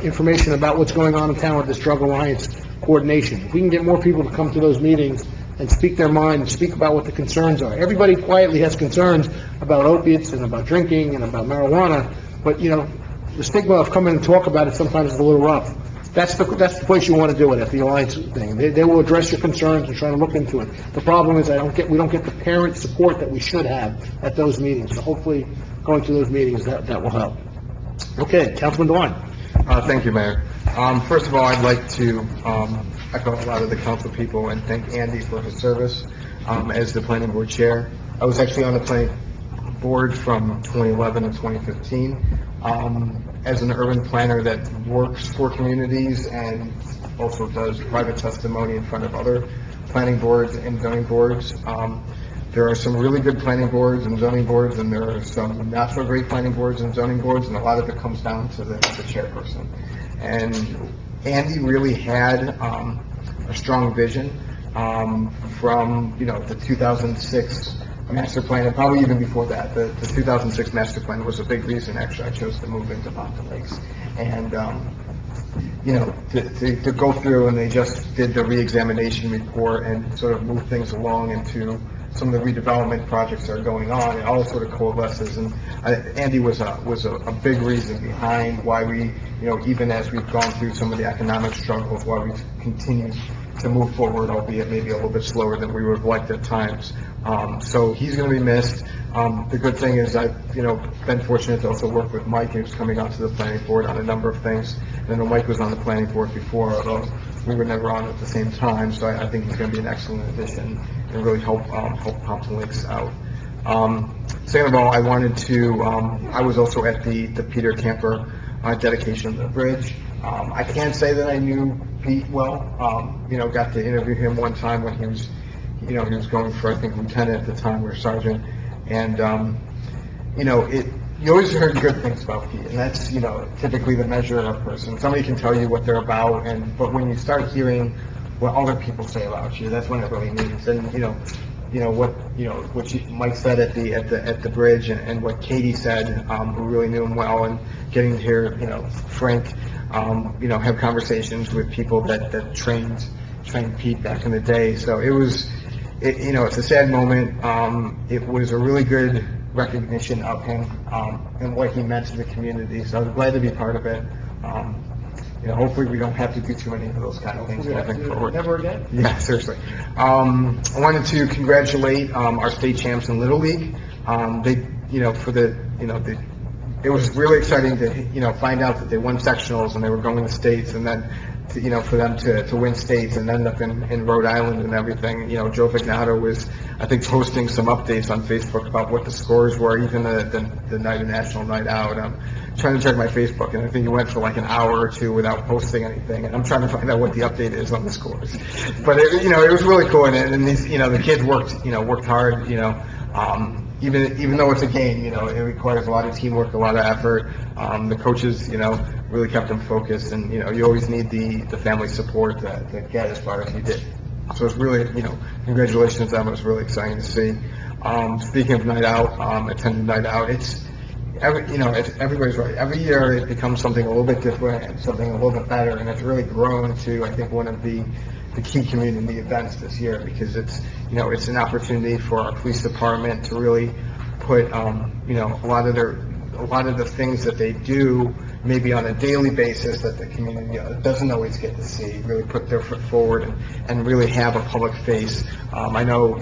information about what's going on in town with this Drug Alliance coordination. If we can get more people to come to those meetings and speak their mind and speak about what the concerns are. Everybody quietly has concerns about opiates and about drinking and about marijuana, but, the stigma of coming and talk about it sometimes is a little rough. That's the place you want to do it, at the Alliance thing. They will address your concerns and try to look into it. The problem is we don't get the parent support that we should have at those meetings. So hopefully, going to those meetings, that will help. Okay, Councilman DeWine. Thank you, Mayor. First of all, I'd like to echo a lot of the council people and thank Andy for his service as the planning board chair. I was actually on the planning board from 2011 to 2015 as an urban planner that works for communities and also does private testimony in front of other planning boards and zoning boards. There are some really good planning boards and zoning boards, and there are some not so great planning boards and zoning boards, and a lot of it comes down to the chairperson. And Andy really had a strong vision from, the 2006 master plan, and probably even before that. The 2006 master plan was a big reason, actually, I chose to move into Pompton Lakes. And, to go through, and they just did the re-examination report and sort of move things along into some of the redevelopment projects that are going on, and all sort of coalesces. And Andy was a big reason behind why we, even as we've gone through some of the economic struggles, why we continue to move forward, albeit maybe a little bit slower than we would have liked at times. So he's going to be missed. The good thing is I've, been fortunate to also work with Mike, who's coming onto the planning board on a number of things. And I know Mike was on the planning board before, although we were never on at the same time. So I think he's going to be an excellent addition and really help Pompton Lakes out. Second of all, I wanted to, I was also at the Peter Camper dedication of the bridge. I can't say that I knew Pete well. Got to interview him one time when he was, he was going for, I think, lieutenant at the time, or sergeant. And, you always heard good things about Pete, and that's, typically the measure of a person. Somebody can tell you what they're about, but when you start hearing what other people say about you, that's when it really means. And, what Mike said at the bridge, and what Katie said, who really knew him well, and getting to hear, Frank, have conversations with people that trained Pete back in the day. So it's a sad moment. It was a really good recognition of him, and what he meant to the community. So I was glad to be part of it. Hopefully we don't have to do too many of those kind of things moving forward. Never again? Yeah, seriously. I wanted to congratulate our state champs in Little League. They, for the it was really exciting to, find out that they won sectionals and they were going to states, and then, for them to win states and end up in Rhode Island and everything. Joe Vignato was, I think, posting some updates on Facebook about what the scores were, even the night of National Night Out. I'm trying to check my Facebook, and I think he went for like an hour or two without posting anything, and I'm trying to find out what the update is on the scores. But it was really cool, and these, the kids worked hard, even though it's a game, it requires a lot of teamwork, a lot of effort. The coaches, really kept them focused, and, you always need the family support to get as far as you did. So it's really, congratulations to them. It was really exciting to see. Speaking of Night Out, attending Night Out, it's everybody's right. Every year it becomes something a little bit different and something a little bit better, and it's really grown to, I think, one of the key community events this year, because it's an opportunity for our police department to really put a lot of the things that they do maybe on a daily basis that the community doesn't always get to see, really put their foot forward and really have a public face. I know,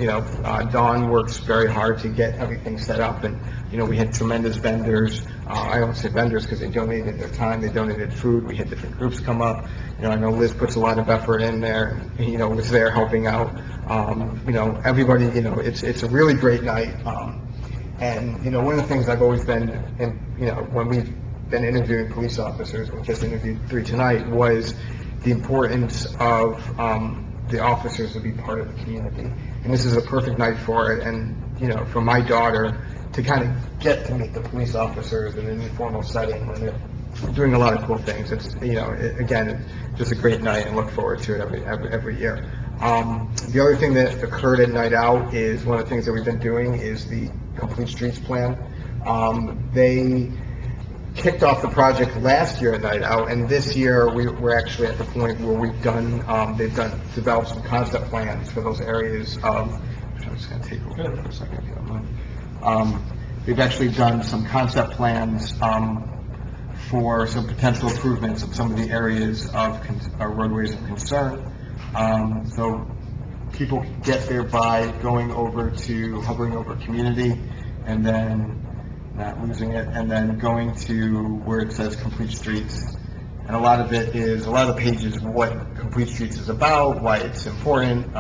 Dawn works very hard to get everything set up, and, we had tremendous vendors. I don't say vendors because they donated their time, they donated food, we had different groups come up. I know Liz puts a lot of effort in there, and, was there helping out. Everybody, it's a really great night. And, one of the things I've always been, when we've been interviewing police officers, we just interviewed 3 tonight, was the importance of the officers to be part of the community. And this is a perfect night for it, and, for my daughter to kind of get to meet the police officers in an informal setting when they're doing a lot of cool things. It's, again, it's just a great night, and look forward to it every year. The other thing that occurred at Night Out is one of the things that we've been doing is the Complete Streets Plan. They kicked off the project last year at Night Out, and this year we're actually at the point where they've developed some concept plans for those areas of, I'm just going to take over for a second if you don't mind. They've actually done some concept plans for some potential improvements of some of the areas of roadways of concern. So people get there by hovering over community, and then not losing it, and then going to where it says Complete Streets. And a lot of the pages what Complete Streets is about, why it's important,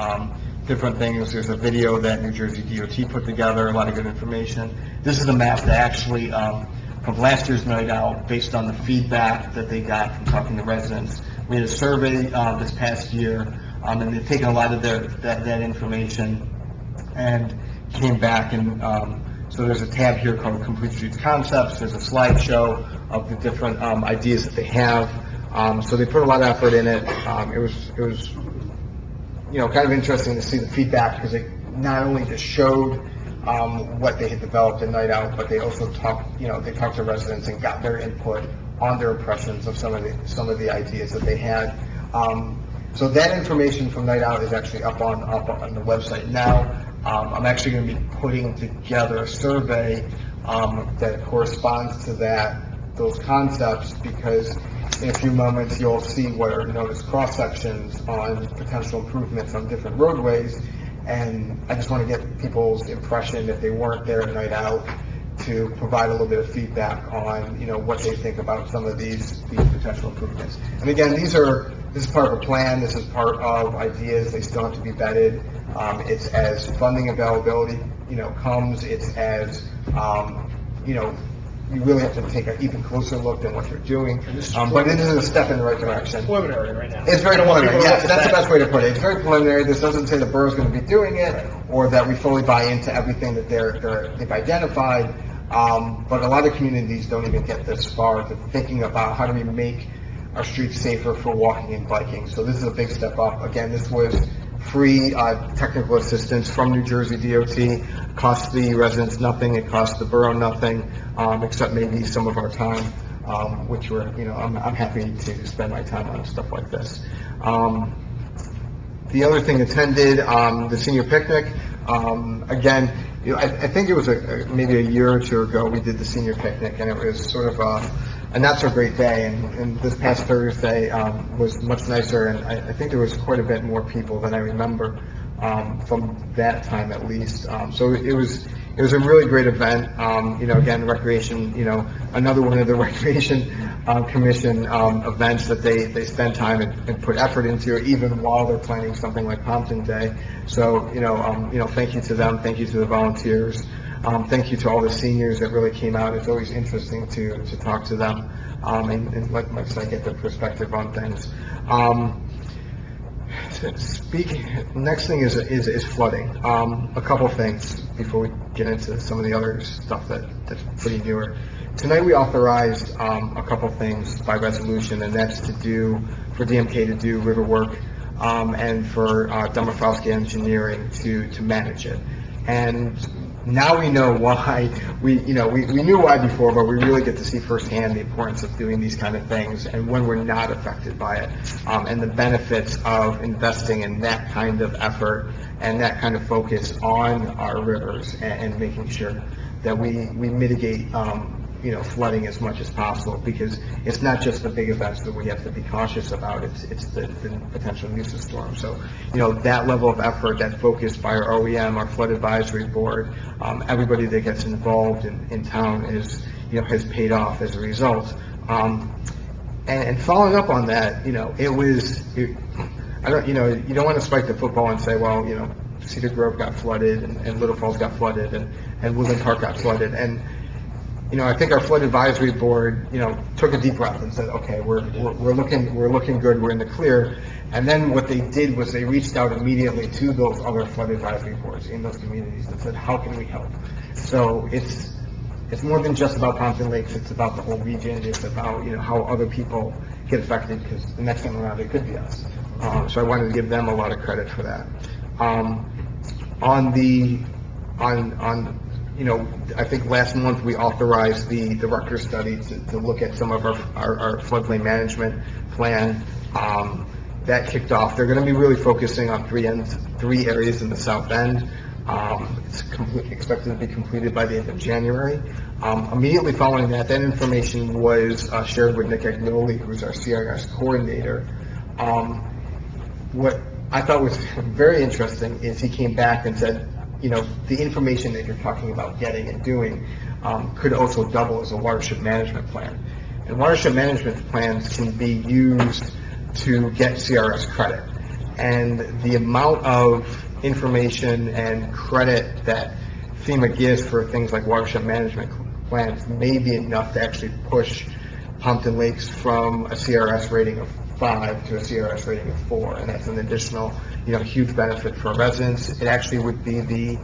different things. There's a video that New Jersey DOT put together, a lot of good information. This is a map that actually, from last year's Night Out, based on the feedback that they got from talking to residents. We had a survey this past year, and they've taken a lot of that information and came back, and so there's a tab here called Complete Streets Concepts. There's a slideshow of the different ideas that they have. So they put a lot of effort in it. It was kind of interesting to see the feedback, because it not only just showed what they had developed at Night Out, but they also talked to residents and got their input on their impressions of some of the ideas that they had. So that information from Night Out is actually up on the website now. I'm actually going to be putting together a survey that corresponds to those concepts, because in a few moments you'll see what are known as cross sections on potential improvements on different roadways, and I just want to get people's impression, if they weren't there at Night Out, to provide a little bit of feedback on what they think about some of these potential improvements. And again, this is part of a plan. This is part of ideas. They still have to be vetted. It's as funding availability comes. It's as you really have to take an even closer look than what you're doing. But it is a step in the right direction. Preliminary right now. It's very preliminary, yes, that's the best way to put it. It's very preliminary. This doesn't say the borough's going to be doing it, or that we fully buy into everything that they've identified. But a lot of communities don't even get this far to thinking about how do we make our streets safer for walking and biking. So this is a big step up. Again, this was free technical assistance from New Jersey DOT. Cost the residents nothing. It cost the borough nothing, except maybe some of our time, which I'm happy to spend my time on stuff like this. The other thing attended the senior picnic. Again, I think it was maybe a year or two ago we did the senior picnic, and it was sort of a not so great day, and this past Thursday was much nicer, and I think there was quite a bit more people than I remember. from that time at least. So it was a really great event. Again, recreation, another one of the recreation commission events that they spend time and put effort into, even while they're planning something like Pompton Day. So, thank you to them. Thank you to the volunteers. Thank you to all the seniors that really came out. It's always interesting to talk to them, and like I said, get their perspective on things. Next thing is flooding. A couple things before we get into some of the other stuff that's pretty newer. Tonight we authorized a couple things by resolution, and that's for DMK to do river work, and for Domofrowski Engineering to manage it. And now we know why. We knew why before, but we really get to see firsthand the importance of doing these kind of things and when we're not affected by it, and the benefits of investing in that kind of effort and that kind of focus on our rivers, and making sure that we mitigate flooding as much as possible, because it's not just the big events that we have to be cautious about, it's the potential nuisance storm. So, that level of effort, that focus by our OEM, our flood advisory board, everybody that gets involved in town has paid off as a result. And following up on that, you don't want to spike the football and say, well, Cedar Grove got flooded and Little Falls got flooded and Woodland Park got flooded. And I think our flood advisory board, took a deep breath and said, okay, we're looking good, we're in the clear. And then what they did was they reached out immediately to those other flood advisory boards in those communities and said, how can we help? So it's more than just about Pompton Lakes, it's about the whole region, it's about, how other people get affected, because the next time around it could be us. So I wanted to give them a lot of credit for that. I think last month we authorized the Rutgers study to look at some of our floodplain management plan. That kicked off. They're going to be really focusing on three areas in the south end. It's expected to be completed by the end of January. Immediately following that information was shared with Nick Agnoli, who's our CRS coordinator. What I thought was very interesting is he came back and said, the information that you're talking about getting and doing could also double as a watershed management plan. And watershed management plans can be used to get CRS credit. And the amount of information and credit that FEMA gives for things like watershed management plans may be enough to actually push Pompton Lakes from a CRS rating of 5 to a CRS rating of 4, and that's an additional, huge benefit for residents. It actually would be the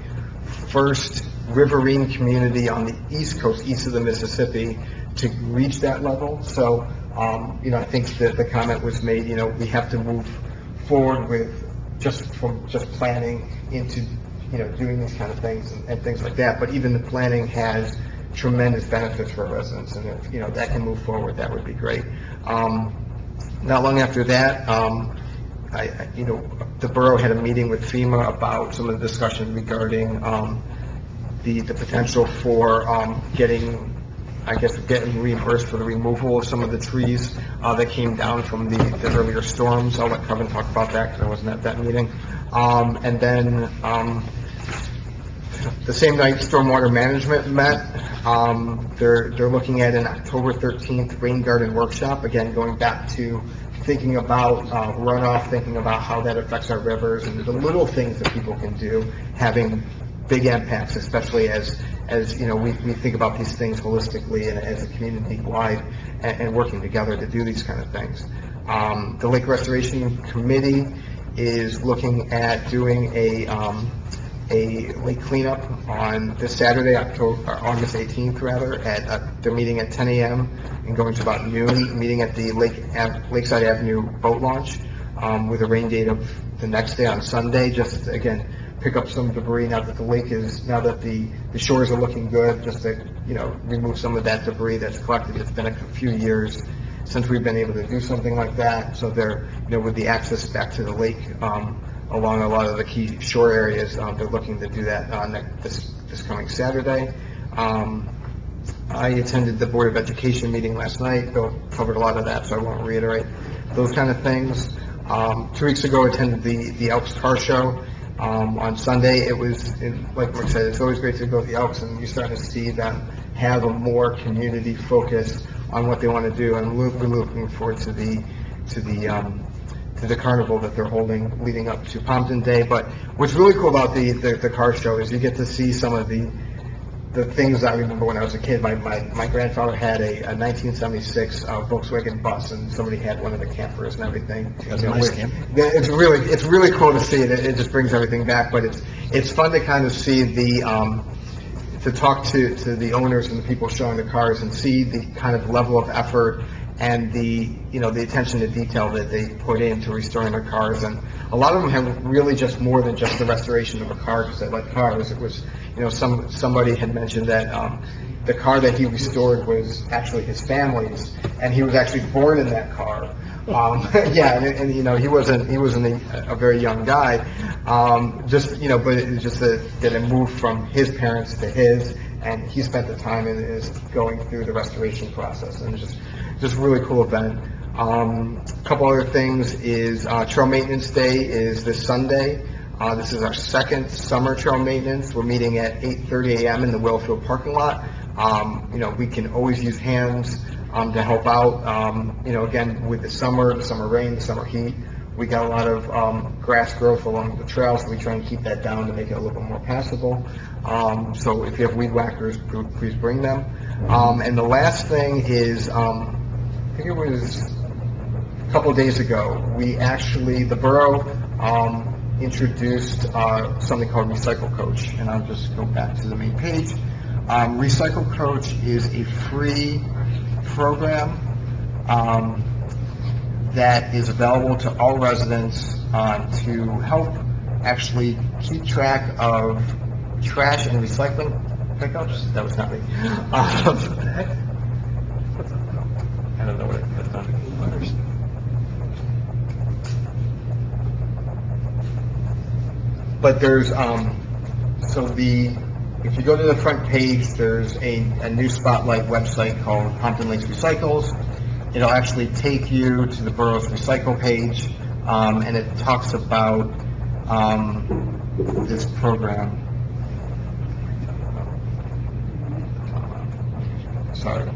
first riverine community on the East Coast, east of the Mississippi, to reach that level. So, I think that the comment was made, we have to move forward with just planning into, doing these kind of things and things like that. But even the planning has tremendous benefits for residents, and if, that can move forward, that would be great. Not long after that, the borough had a meeting with FEMA about some of the discussion regarding the potential for getting reimbursed for the removal of some of the trees that came down from the earlier storms. I'll let Kevin talk about that because I wasn't at that meeting. And then the same night, Stormwater Management met. They're looking at an October 13th rain garden workshop, again, going back to thinking about runoff, thinking about how that affects our rivers and the little things that people can do, having big impacts, especially as we think about these things holistically and as a community-wide, and working together to do these kind of things. The Lake Restoration Committee is looking at doing a lake cleanup on this Saturday, August 18th, rather. They're meeting at 10 a.m. and going to about noon, meeting at the Lakeside Avenue boat launch, with a rain date of the next day on Sunday, just again, pick up some debris now that the shores are looking good, just to, remove some of that debris that's collected. It's been a few years since we've been able to do something like that. So they're, with the access back to the lake, along a lot of the key shore areas, they're looking to do that this coming Saturday. I attended the Board of Education meeting last night. Bill covered a lot of that, so I won't reiterate those kind of things. 2 weeks ago, I attended the Elks Car Show. On Sunday, it was, like Rick said, it's always great to go to the Elks, and you're starting to see them have a more community focus on what they want to do, and we're looking forward to the carnival that they're holding leading up to Pompton Day. But what's really cool about the car show is you get to see some of the things I remember when I was a kid. My grandfather had a 1976 Volkswagen bus, and somebody had one of the campers and everything. That's a nice camper. It's really cool to see it. It just brings everything back. But it's fun to kind of see to talk to the owners and the people showing the cars and see the kind of level of effort and the attention to detail that they put into restoring their cars. And a lot of them have really just more than just the restoration of a car because they like cars. It was, somebody had mentioned that the car that he restored was actually his family's, and he was actually born in that car. Yeah, and he wasn't a very young guy. But it was just that it moved from his parents to his, and he spent the time and is going through the restoration process, and it's just a really cool event. A couple other things is Trail Maintenance Day is this Sunday. This is our second summer trail maintenance. We're meeting at 8:30 a.m. in the Wellfield parking lot. We can always use hands to help out. Again, with the summer rain, the summer heat, we got a lot of grass growth along the trail, so we try and keep that down to make it a little bit more passable. So if you have weed whackers, please bring them. And the last thing is, I think it was a couple of days ago, the borough introduced something called Recycle Coach, and I'll just go back to the main page. Recycle Coach is a free program that is available to all residents to help actually keep track of trash and recycling pickups. That was not me. I don't know what I've done. But there's if you go to the front page, there's a new spotlight website called Pompton Lakes Recycles. It'll actually take you to the borough's recycle page, and it talks about this program. Sorry.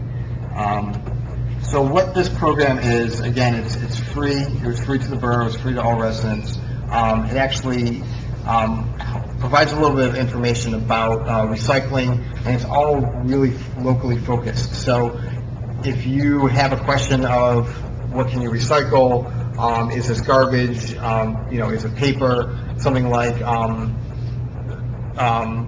So what this program is, again, it's free. It was free to the borough. It's free to all residents. It actually provides a little bit of information about recycling, and it's all really locally focused. So if you have a question of what can you recycle, is this garbage, is it paper, something like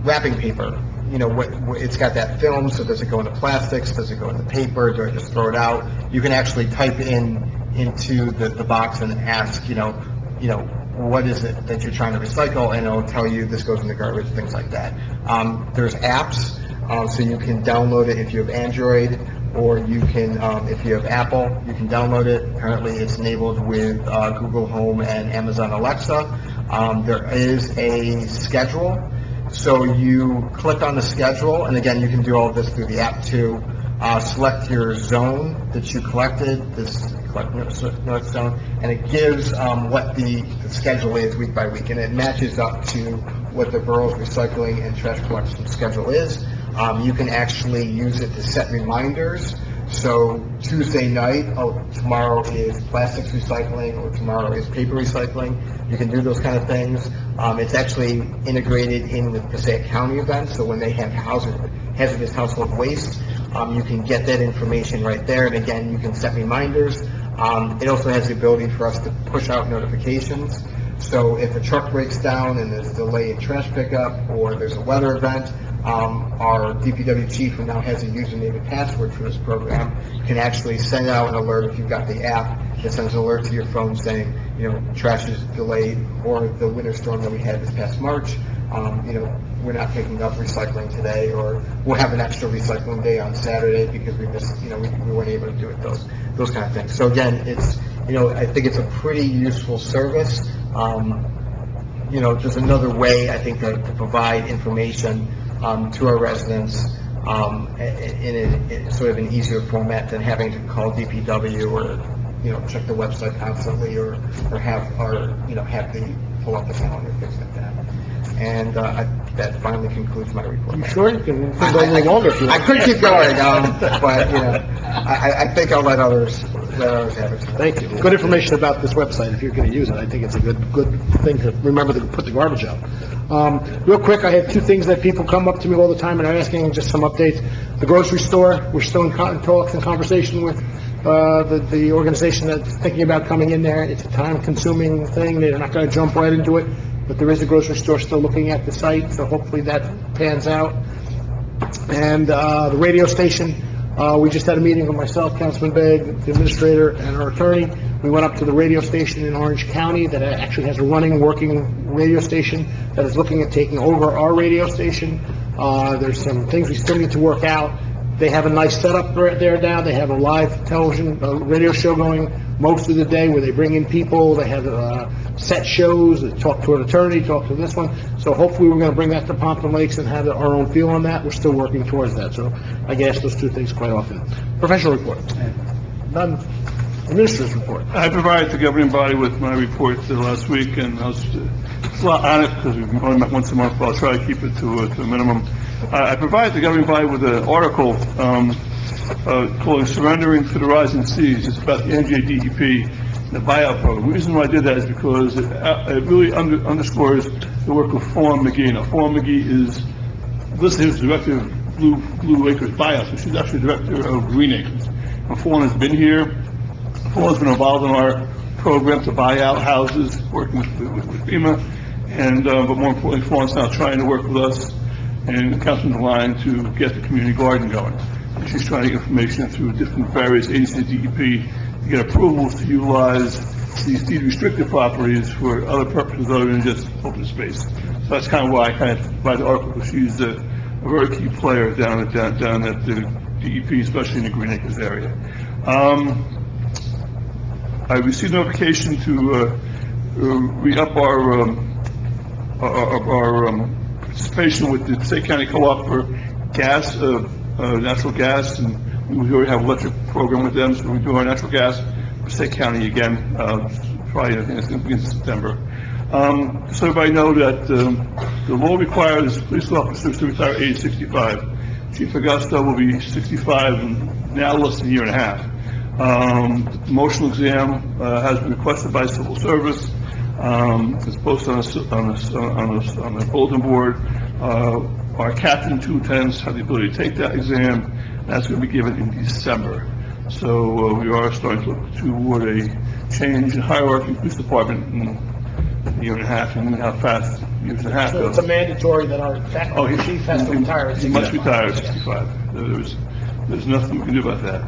wrapping paper, it's got that film, so does it go into plastics, does it go into paper, do I just throw it out? You can actually type into the box and ask, what is it that you're trying to recycle, and it'll tell you this goes in the garbage, things like that. There's apps, so you can download it if you have Android, or you can, if you have Apple, you can download it. Apparently it's enabled with Google Home and Amazon Alexa. There is a schedule, so you click on the schedule, and again, you can do all of this through the app too. Select your zone that you collected, this North Zone, and it gives what the schedule is week by week, and it matches up to what the borough's recycling and trash collection schedule is. You can actually use it to set reminders. So Tuesday night, tomorrow is plastics recycling, or tomorrow is paper recycling. You can do those kind of things. It's actually integrated in with Passaic County events, so when they have hazardous household waste, you can get that information right there, and again, you can set reminders. It also has the ability for us to push out notifications. So if a truck breaks down and there's a delay in trash pickup, or there's a weather event, our DPW chief, who now has a username and password for this program, can actually send out an alert if you've got the app. It sends an alert to your phone saying, trash is delayed, or the winter storm that we had this past March, we're not picking up recycling today, or we'll have an extra recycling day on Saturday because we missed, we weren't able to do it, those kind of things. So again, it's, I think it's a pretty useful service. Just another way, I think, to provide information to our residents in sort of an easier format than having to call DPW or, check the website constantly, or have the pull up the calendar, things like that. And that finally concludes my report. You sure? You can go a little longer if you I want. could keep going, but, you know, I think I'll let others have it. Thank you. Good information about this website, if you're going to use it. I think it's a good thing to remember to put the garbage out. Real quick, I have two things that people come up to me all the time and are asking just some updates. The grocery store, we're still in talks and conversation with the organization that's thinking about coming in there. It's a time-consuming thing. They're not going to jump right into it, but there is a grocery store still looking at the site, so hopefully that pans out. And the radio station, we just had a meeting with myself, Councilman Begg, the administrator, and our attorney. We went up to the radio station in Orange County that actually has a working radio station that is looking at taking over our radio station. There's some things we still need to work out. They have a nice setup right there now. They have a live television, radio show going most of the day where they bring in people. They have set shows, they talk to an attorney, talk to this one. So hopefully we're going to bring that to Pompton Lakes and have our own feel on that. We're still working towards that. So I get asked those two things quite often. Professional report. None. Administrator's report. I provided the governing body with my report last week, and I was a lot on it because we've only met once a month, but I'll try to keep it to a minimum. I provided the governing body with an article called Surrendering to the Rising Seas. It's about the NJDEP and the buyout program. The reason why I did that is because it really underscores the work of Fawn McGee. Now, Fawn McGee is listed as director of Blue Acres Buyout, so she's actually director of Green Acres. And Fawn has been here. Fawn's been involved in our program to buy out houses, working with FEMA, and but more importantly, Fawn's now trying to work with us and Councilman Line to get the community garden going. And she's trying to get information through different various agencies of DEP to get approvals to utilize these deed-restricted properties for other purposes other than just open space. So that's kind of why I kind of buy the article, because she's a very key player down at the DEP, especially in the Green Acres area. I received notification to re-up our participation with the State County Co-op for gas, natural gas, and we already have an electric program with them, so we're doing our natural gas for State County again, probably I think it's going to be in September. So everybody know that the law requires police officers to retire at age 65. Chief Augusta will be 65 in now less than a year and a half. The promotional exam has been requested by Civil Service. It's posted on the bulletin board. Our captain 2 lieutenants have the ability to take that exam. That's going to be given in December. So we are starting to look toward a change in hierarchy in the police department in a year and a half, and how fast years and a half So goes. it's a mandatory that our chief has to retire at He must 65. retire at 65. There's nothing we can do about that.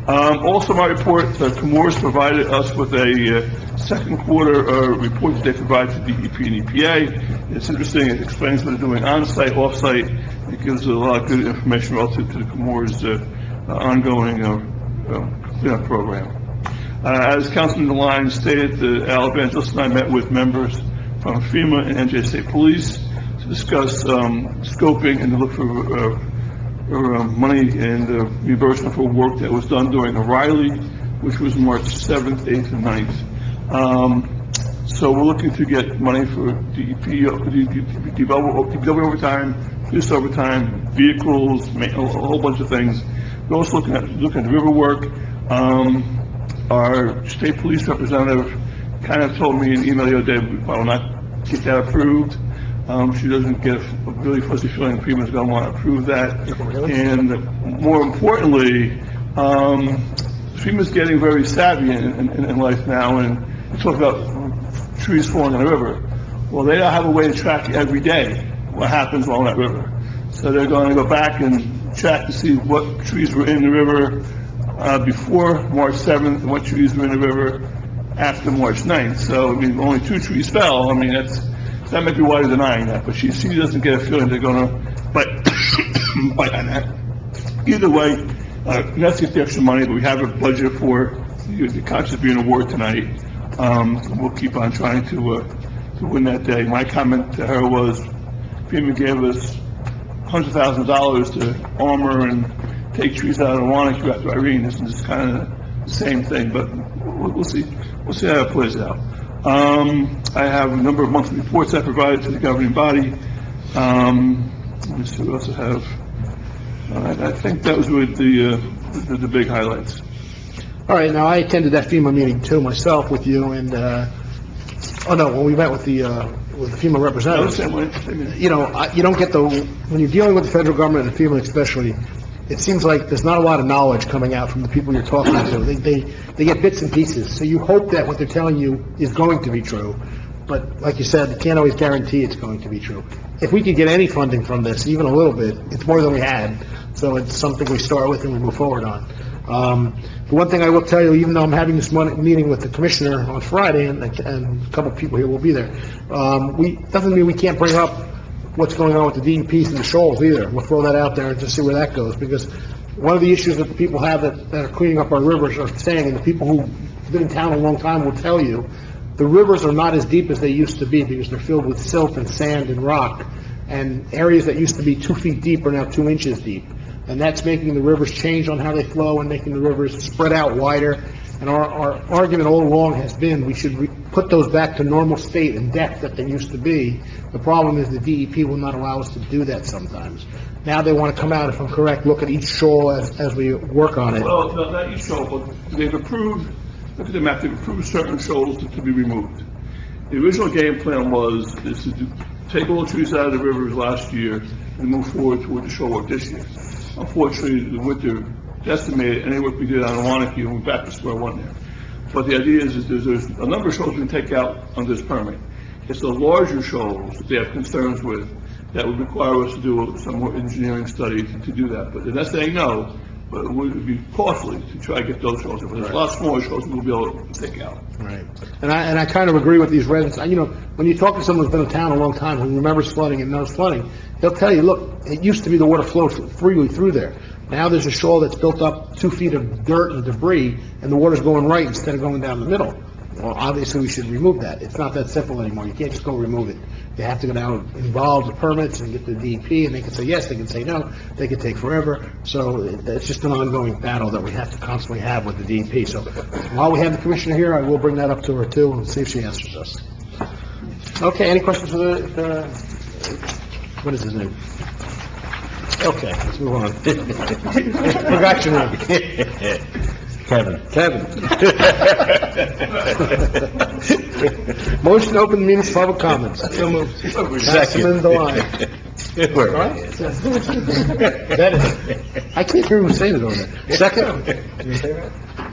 Also, my report, Comores provided us with a second quarter report that they provide to DEP and EPA. It's interesting. It explains what they're doing on-site, off-site. It gives a lot of good information relative to the Comores ongoing cleanup program. As Councilman Line stated, Al Evangelist and I met with members from FEMA and NJ State Police to discuss scoping and to look for money and reimbursement for work that was done during O'Reilly, which was March 7th, 8th, and 9th. So we're looking to get money for DPW overtime, police overtime, vehicles, a whole bunch of things. We're also looking at the river work. Our state police representative kind of told me in an email the other day, we will not get that approved. She doesn't get a really fuzzy feeling FEMA's going to want to approve that. And more importantly, FEMA's getting very savvy in life now, and we talk about trees falling in the river. Well, they don't have a way to track every day what happens along that river. So they're going to go back and check to see what trees were in the river before March 7th and what trees were in the river after March 9th. So, I mean, only 2 trees fell. I mean, that might be why they're denying that, but she doesn't get a feeling they're going to bite on that. Either way, let's get the extra money, but we have a budget for the Conscious Being Award tonight. We'll keep on trying to win that day. My comment to her was, FEMA gave us $100,000 to armor and take trees out of Wanacue after Irene. This is kind of the same thing, but we'll see. We'll see how it plays out. I have a number of monthly reports I provided to the governing body. Let me see what else I have. I think that was with the big highlights. All right, now I attended that FEMA meeting too myself with you, and, when we met with the FEMA representatives. You know, you don't get when you're dealing with the federal government and FEMA especially, it seems like there's not a lot of knowledge coming out from the people you're talking to. They get bits and pieces, so you hope that what they're telling you is going to be true, but like you said, you can't always guarantee it's going to be true. If we could get any funding from this, even a little bit, it's more than we had, so it's something we start with and we move forward on. The one thing I will tell you, even though I'm having this meeting with the commissioner on Friday, and a couple of people here will be there, doesn't mean we can't bring up what's going on with the DEPs and the shoals either. We'll throw that out there and just see where that goes, because one of the issues that the people have that are cleaning up our rivers are saying, and the people who've been in town a long time will tell you, the rivers are not as deep as they used to be because they're filled with silt and sand and rock, and areas that used to be 2 feet deep are now 2 inches deep. And that's making the rivers change on how they flow and making the rivers spread out wider. And our argument all along has been we should put those back to normal state and depth that they used to be. The problem is the DEP will not allow us to do that sometimes. Now they want to come out, if I'm correct, look at each shoal as we work on it. Well, not each shoal, but they've approved, look at the map, they've approved certain shoals to be removed. The original game plan is to take all the trees out of the rivers last year and move forward toward the shoal work this year. Unfortunately, the winter estimated any work we did on Wanakee, and we're back to square one there. But the idea is there's a number of shoals we can take out under this permit. It's the larger shoals that they have concerns with that would require us to do some more engineering study to do that. But they're not saying no, but it would be costly to try to get those shoals. But there's a lot smaller shoals we'll be able to take out. Right. And I kind of agree with these residents. You know, when you talk to someone who's been in town a long time, who remembers flooding and knows flooding, they'll tell you, look, it used to be the water flowed freely through there. Now there's a shoal that's built up 2 feet of dirt and debris, and the water's going right instead of going down the middle. Well, obviously, we should remove that. It's not that simple anymore. You can't just go remove it. You have to go down, involve the permits and get the DEP, and they can say yes, they can say no, they can take forever. So it's just an ongoing battle that we have to constantly have with the DEP. So while we have the commissioner here, I will bring that up to her too and see if she answers us. Okay, any questions for the what is his name? Okay, let's move on. Forgot your name. Kevin. Motion to open the meeting for public comments. So moved. Councilman Deline. All right? That is, I can't hear who's saying it over there. Second?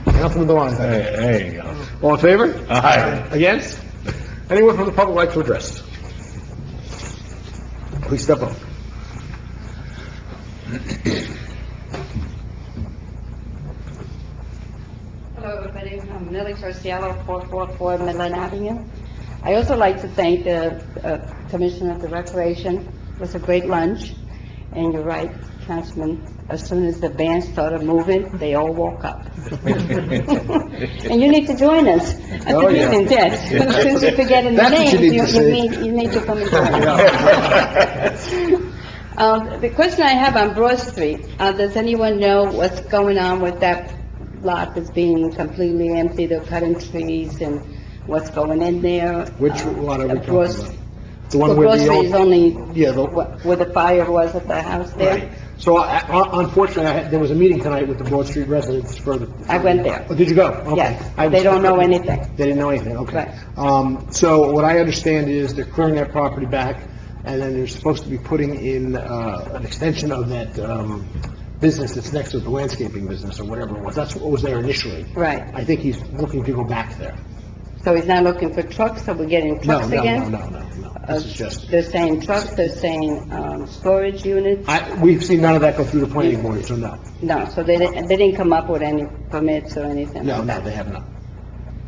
Councilman Deline. There you go. All in favor? Aye. Against? Anyone from the public like to address? Please step up. Hello, everybody. I'm Nellie Torciello, 444 Midland Avenue. I also like to thank the Commissioner of the Recreation. It was a great lunch. And you're right, Councilman, as soon as the band started moving, they all woke up. And you need to join us at the meeting, yes. Since you're forgetting the names, you need to come and join us. The question I have on Broad Street, does anyone know what's going on with that lot that's being completely empty? They're cutting trees and what's going in there? Which lot are we talking Broad- about? The one where Broad the Street is old... only Yeah, where the fire was at the house there? Right. So unfortunately, there was a meeting tonight with the Broad Street residents for the... I went there. Oh, did you go? Okay. Yes, they don't know anything. They didn't know anything, okay. Right. So what I understand is they're clearing that property back, and then they're supposed to be putting in an extension of that business that's next to the landscaping business or whatever it was. That's what was there initially. Right. I think he's looking to go back there. So he's not looking for trucks, so we're getting trucks again? No. This is just... They're saying trucks, they're saying storage units? We've seen none of that go through the planning board, so no. No, so they didn't come up with any permits or anything? No, like that? they have not.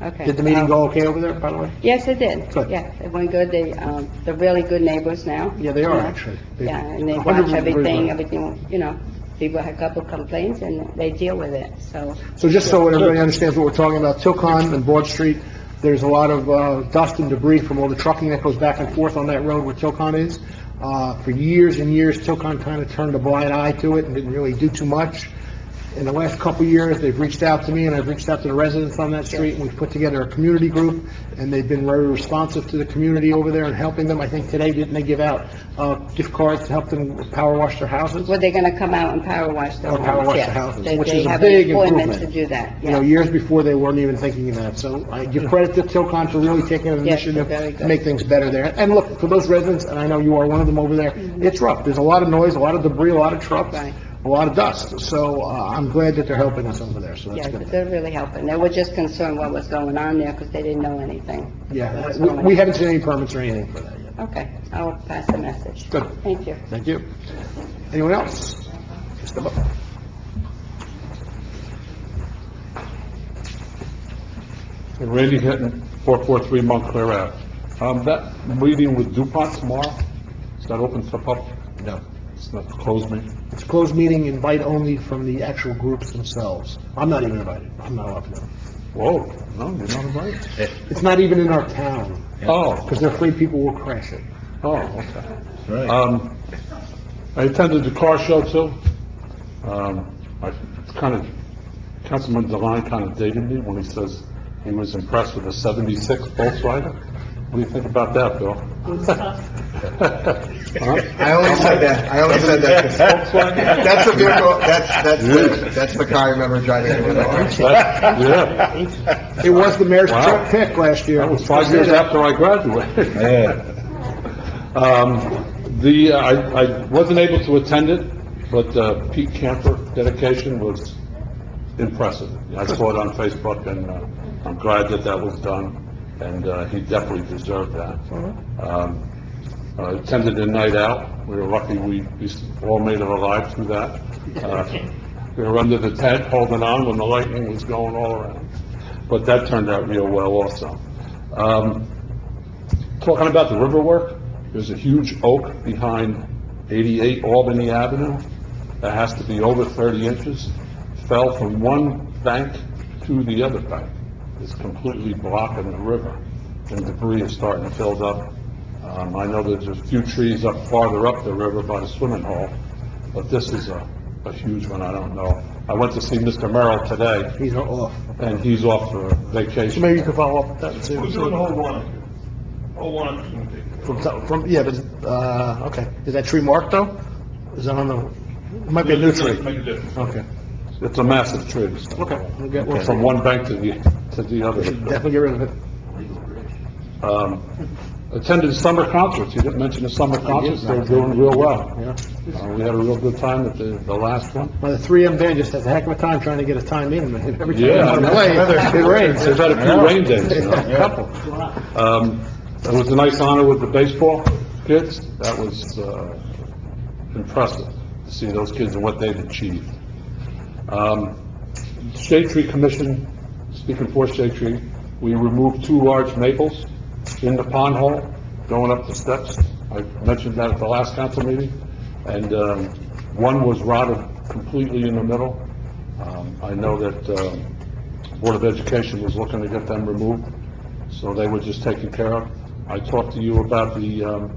Okay. Did the meeting go okay over there, by the way? Yes, it did. Good. Yeah, it went good. They're really good neighbors now. Yeah, they are, You know? actually. Yeah, and they 100% watch very everything, you know, people have a couple complaints and they deal with it, so. So just so everybody understands what we're talking about, Tilcon and Broad Street, there's a lot of dust and debris from all the trucking that goes back and forth on that road where Tilcon is. For years and years, Tilcon kind of turned a blind eye to it and didn't really do too much. In the last couple of years, they've reached out to me, and I've reached out to the residents on that street, and we've put together a community group, and they've been very responsive to the community over there and helping them. I think today, didn't they give out gift cards to help them power wash their houses? Well, they're gonna come out and power wash their Or homes, power wash yes. the houses, They- which they is a have big an appointment improvement. to do that, You know, yes. years before, they weren't even thinking of that. So I give credit to Tilcon for really taking an Yes, initiative very to good. make things better there. And look, for those residents, and I know you are one of them over there, it's rough. There's a lot of noise, a lot of debris, a lot of trucks, Right. a lot of dust. So I'm glad that they're helping us over there, so that's Yes, good. they're really helping. They were just concerned what was going on there, because they didn't know anything. Yeah, What's we- going we on. haven't seen any permits or anything for that yet. Okay, I'll pass the message. Good. Thank you. Thank you. Anyone else? Mr. Buck? Randy Hinton, 443 Montclair Ave. That meeting with DuPont tomorrow, is that open to the public? No. It's not a closed meeting? It's a closed meeting, invite only from the actual groups themselves. I'm not even invited. I'm not allowed to go. Whoa, no, you're not invited? It's not even in our town, Oh, because they're afraid people will crash it. oh, okay. I attended the car show too. It's kind of, Councilman Devine kind of dated me when he says he was impressed with the 76 Volkswagen. What do you think about that, Bill? Huh? I only said that 'cause that's the vehicle, that's the car I remember driving in the Yeah, It was the mayor's Wow. truck pick last year. that was 5 years after I graduated. I wasn't able to attend it, but Pete Camper dedication was impressive. I saw it on Facebook, and I'm glad that that was done, and he definitely deserved that. I attended the night out. We were lucky we all made it alive through that. We were under the tent holding on when the lightning was going all around. But that turned out real well also. Talking about the river work, there's a huge oak behind 88 Albany Avenue that has to be over 30 inches. Fell from one bank to the other bank. It's completely blocking the river, and debris is starting to fill up. I know there's a few trees up farther up the river by the swimming hole, but this is a huge one, I don't know. I went to see Mr. Merrill today, He's off. and he's off for So vacation. maybe you can follow up with that and see. Who's doing the whole one? Whole one. Yeah, but, okay. Is that tree marked, though? Is that on the, it might be a new tree. Make a difference. Okay. It's a massive tree. Okay. We'll get, From one bank to the other. definitely get rid of it. Attended summer concerts. You didn't mention the summer concerts. They're doing real well. Yeah. We had a real good time at the last one. Well, the 3M band just has a heck of a time trying to get a time in. Every time they Yeah, want to play, it rains. They've had a few rain days, you know, a couple. It was a nice honor with the baseball kids. That was impressive to see those kids and what they've achieved. Shade Tree Commission, speaking for Shade Tree, we removed 2 large maples in the pond hole, going up the steps. I mentioned that at the last council meeting. And one was rotted completely in the middle. I know that Board of Education was looking to get them removed, so they were just taken care of. I talked to you about the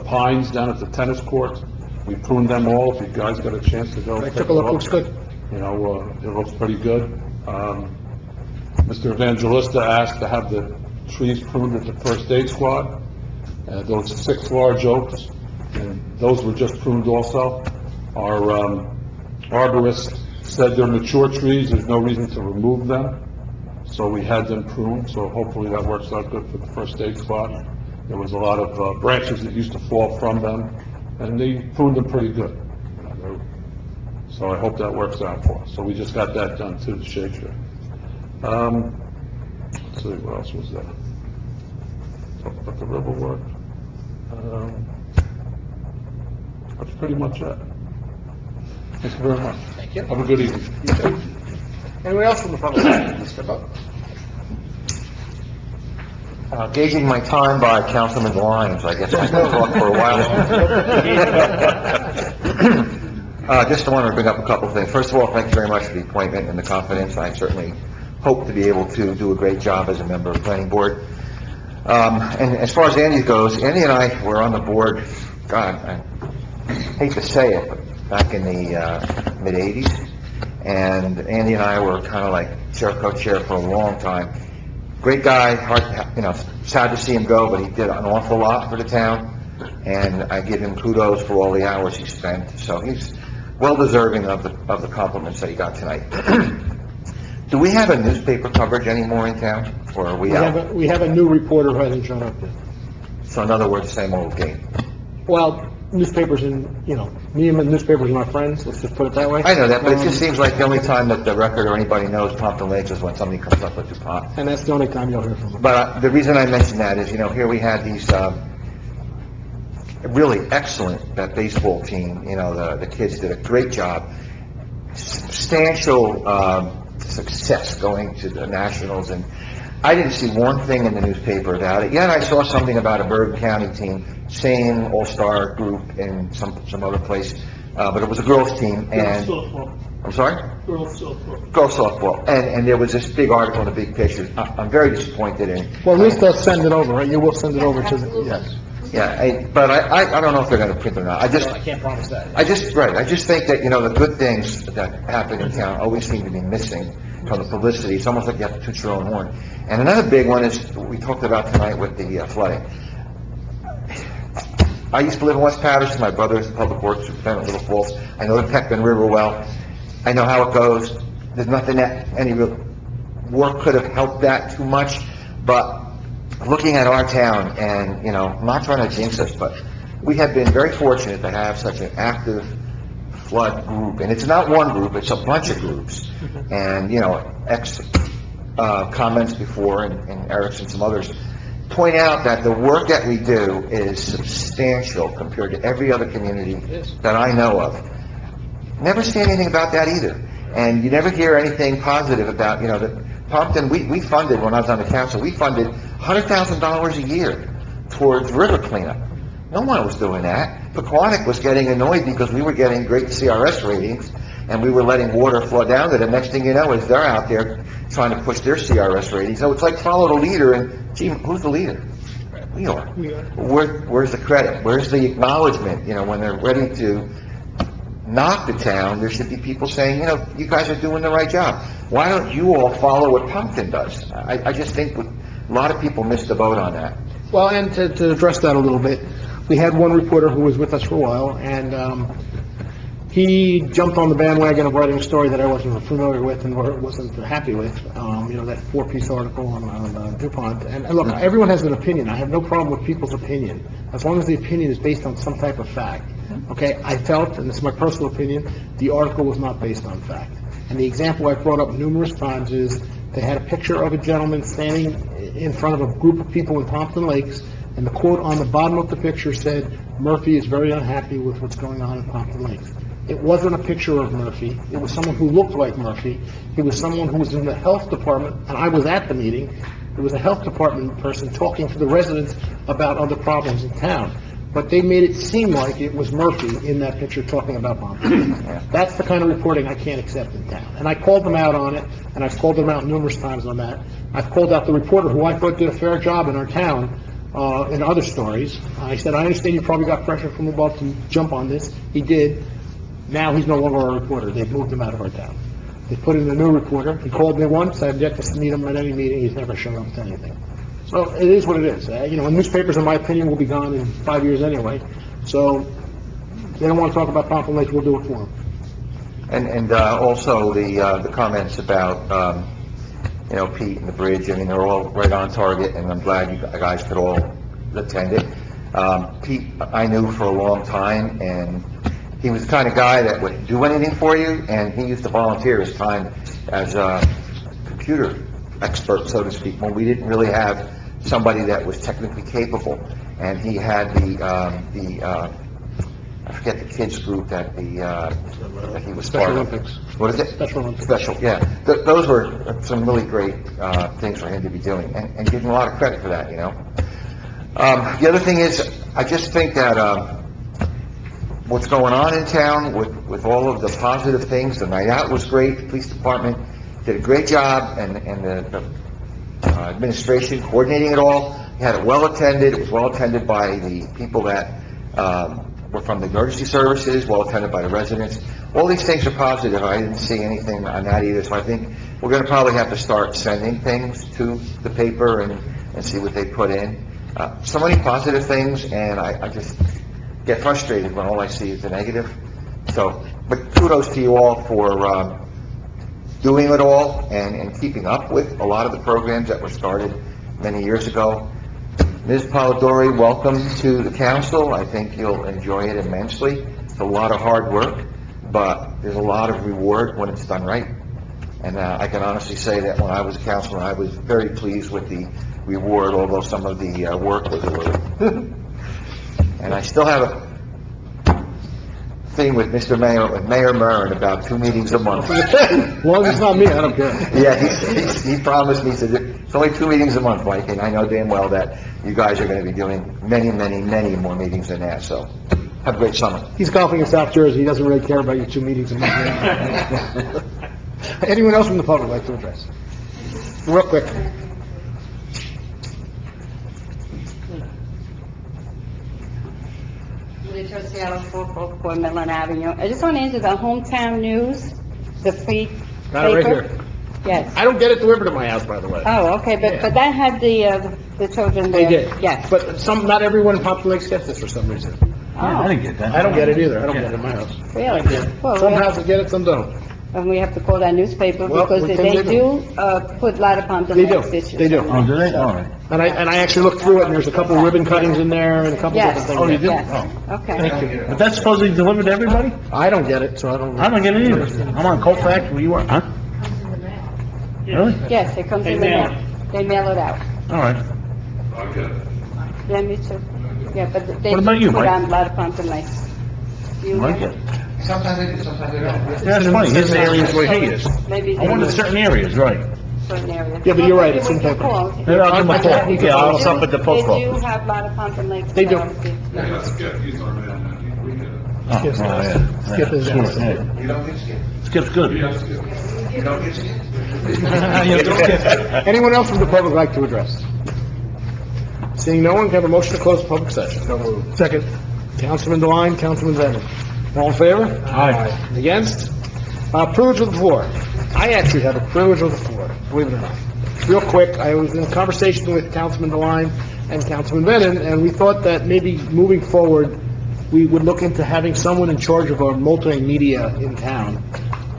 pines down at the tennis court. We pruned them all. If you guys got a chance to go I take took a look, looks good. You know, it looks pretty good. Mr. Evangelista asked to have the trees pruned at the first aid squad. Those 6 large oaks, and those were just pruned also. Our arborist said they're mature trees, there's no reason to remove them, so we had them pruned, so hopefully that works out good for the first aid squad. There was a lot of branches that used to fall from them, and they pruned them pretty good. So I hope that works out for us. So we just got that done too, the shade tree. Let's see, what else was there? Talk about the river work. That's pretty much it. Thank you very much. Thank you. Have a good evening. Anyone else from the public? Mr. Buck? Gauging my time by Councilman Lyons, I guess I can talk for a while. Just wanted to bring up a couple of things. First of all, thank you very much for the appointment and the confidence. I certainly hope to be able to do a great job as a member of the planning board. And as far as Andy goes, Andy and I were on the board, God, I hate to say it, but back in the mid-'80s. And Andy and I were kind of like chair, co-chair for a long time. Great guy, sad to see him go, but he did an awful lot for the town. And I give him kudos for all the hours he spent. So he's well deserving of the compliments that he got tonight. Do we have a newspaper coverage anymore in town, or are we out? We have a new reporter who hasn't shown up yet. So in other words, same old game. Well, newspapers and, me and the newspapers are not friends, let's just put it that way. I know that, but it just seems like the only time that the Record or anybody knows Pompton Lakes is when somebody comes up with DuPont. And that's the only time you'll hear from them. But the reason I mention that is, here we had these really excellent, that baseball team, the kids did a great job. Substantial success going to the Nationals, and I didn't see one thing in the newspaper about it. Yet I saw something about a Bergen County team, same all-star group in some other place, but it was a girls' team, and... Girls softball. I'm sorry? Girls softball. Girls softball, and there was this big article and a big picture. I'm very disappointed in... Well, at least they'll send it over, right? You will send it over to the... Yes. Yeah, but I don't know if they're going to print it or not. I can't promise that. I just think that, the good things that happen in town always seem to be missing from the publicity. It's almost like you have to toot your own horn. And another big one is, we talked about tonight with the flooding. I used to live in West Patterson. My brother is the public works superintendent at Little Falls. I know the Peckman River well. I know how it goes. There's nothing that any real work could have helped that too much, but looking at our town, and, I'm not trying to jinx us, but we have been very fortunate to have such an active flood group, and it's not one group, it's a bunch of groups. And, comments before, and Eric's and some others, point out that the work that we do is substantial compared to every other community that I know of. Never say anything about that either. And you never hear anything positive about, Pompton, we funded, when I was on the council, we funded $100,000 a year towards river cleanup. No one was doing that. Pequannock was getting annoyed because we were getting great CRS ratings, and we were letting water flow down there. The next thing you know is they're out there trying to push their CRS ratings. So it's like follow the leader, and gee, who's the leader? We are. Where's the credit? Where's the acknowledgement? When they're ready to knock the town, there should be people saying, you guys are doing the right job. Why don't you all follow what Pompton does? I just think a lot of people missed the boat on that. Well, and to address that a little bit, we had one reporter who was with us for a while, and he jumped on the bandwagon of writing a story that I wasn't familiar with and wasn't happy with, that 4-piece article on DuPont. And look, everyone has an opinion. I have no problem with people's opinion, as long as the opinion is based on some type of fact. Okay, I felt, and this is my personal opinion, the article was not based on fact. And the example I've brought up numerous times is they had a picture of a gentleman standing in front of a group of people in Pompton Lakes, and the quote on the bottom of the picture said, "Murphy is very unhappy with what's going on in Pompton Lakes." It wasn't a picture of Murphy. It was someone who looked like Murphy. It was someone who was in the health department, and I was at the meeting. It was a health department person talking to the residents about other problems in town. But they made it seem like it was Murphy in that picture talking about Pompton. That's the kind of reporting I can't accept in town. And I called them out on it, and I've called them out numerous times on that. I've called out the reporter who I thought did a fair job in our town in other stories. I said, I understand you probably got pressure from above to jump on this. He did. Now he's no longer our reporter. They've moved him out of our town. They put in a new reporter. He called me once. I've yet to meet him at any meeting. He's never shown up to anything. So it is what it is. Newspapers, in my opinion, will be gone in 5 years anyway. So they don't want to talk about Pompton Lakes, we'll do it for them. And also the comments about, Pete and the bridge. I mean, they're all right on target, and I'm glad you guys could all attend it. Pete, I knew for a long time, and he was the kind of guy that would do anything for you, and he used to volunteer his time as a computer expert, so to speak, when we didn't really have somebody that was technically capable. And he had I forget the kids group that he was part of. Special Olympics. What is it? Special Olympics. Special, yeah. Those were some really great things for him to be doing, and give him a lot of credit for that, The other thing is, I just think that what's going on in town with all of the positive things, the night out was great, the police department did a great job, and the administration coordinating it all. He had it well attended. It was well attended by the people that were from the emergency services, well attended by the residents. All these things are positive. I didn't see anything on that either, so I think we're going to probably have to start sending things to the paper and see what they put in. So many positive things, and I just get frustrated when all I see is the negative. So, but kudos to you all for doing it all and keeping up with a lot of the programs that were started many years ago. Ms. Polidori, welcome to the council. I think you'll enjoy it immensely. It's a lot of hard work, but there's a lot of reward when it's done right. And I can honestly say that when I was a councilman, I was very pleased with the reward, although some of the work was a little... And I still have a thing with Mr. Mayor, with Mayor Murren, about 2 meetings a month. As long as it's not me, I don't care. Yeah, he promised me, he said, it's only 2 meetings a month, Mike, and I know damn well that you guys are going to be doing many, many, many more meetings than that, so have a great summer. He's golfing in South Jersey, he doesn't really care about your 2 meetings a month. Anyone else from the public like to address? Real quick. Seattle 444 Midland Avenue. I just want to answer the hometown news, the free paper. Got it right here. Yes. I don't get it delivered to my house, by the way. Oh, okay, but that had the children They there. did. Yes. But not everyone in Pompton Lakes gets this for some reason. I didn't get that. I don't get it either. I don't get it in my house. Really? Well, Some we have- houses get it, some don't. and we have to call that newspaper Well, because we can they leave do, put a lot of Pompton They do. Lakes issues. They do. Oh, do they? All right. And I actually looked through it, and there's a couple of ribbon cuttings in there and a couple Yes. different Oh, you things. do? Yes. Oh. Okay. But that's supposedly delivered to everybody? I don't get it, so I don't... I don't get it either. I'm on Colfax, where you are, huh? Really? Yes, it comes in the mail. They mail it out. All right. Yeah, me too. Yeah, but they What about you, put Mike? on a lot of Pompton Lakes. You Like know? it. Sometimes they do, sometimes they don't. Yeah, that's funny, his area is where he is. Maybe I wonder they certain areas, right. certain areas. Yeah, but you're right, it's in Maybe we paper. can call. Maybe I'll give him a call. Yeah, I'll stop at the post They do office. have a lot of Pompton Lakes. They do. Oh, Yes. yeah. Skip is Yeah. awesome. Yeah. You don't get skipped. Skip's good. You don't get skipped. Anyone else from the public like to address? Seeing no one, can I have a motion to close the public session? Second. Councilman Devine, Councilman Bennett. All in favor? Aye. Against? Privilege of the floor. I actually have a privilege of the floor, believe it or not. Real quick, I was in conversation with Councilman Devine and Councilman Bennett, and we thought that maybe moving forward, we would look into having someone in charge of our multimedia in town.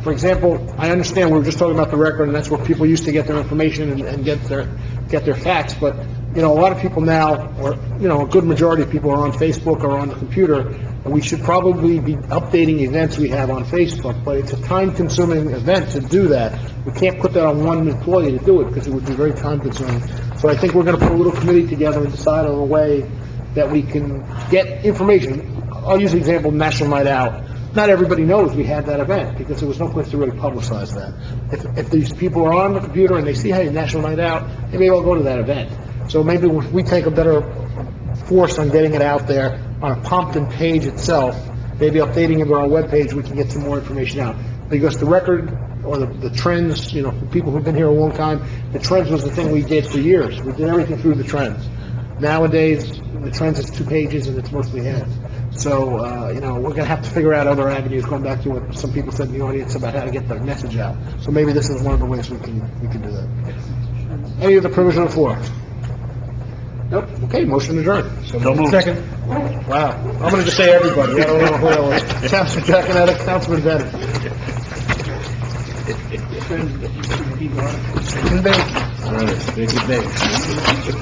For example, I understand we were just talking about the record, and that's where people used to get their information and get their facts, but, you know, a lot of people now, or, you know, a good majority of people are on Facebook or on the computer, and we should probably be updating events we have on Facebook, but it's a time-consuming event to do that. We can't put that on one employee to do it, because it would be very time-consuming. So I think we're gonna put a little committee together and decide on a way that we can get information. I'll use the example, National Night Out. Not everybody knows we had that event, because there was no place to really publicize that. If these people are on the computer and they see, hey, National Night Out, they may all go to that event. So maybe if we take a better force on getting it out there on a Pompton page itself, maybe updating it on our webpage, we can get some more information out. Because the record, or the trends, you know, for people who've been here a long time, the trends was the thing we did for years. We did everything through the trends. Nowadays, the trends is 2 pages and it's mostly ads. So, you know, we're gonna have to figure out other avenues, going back to what some people said in the audience about how to get the message out. So maybe this is one of the ways we can do that. Any other privilege on the floor? Nope. Okay, motion adjourned. So moved. Second. Wow. I'm gonna just say everybody. I don't know who else. Councilman Giaconetti, Councilman Bennett. Good day. All right, good day.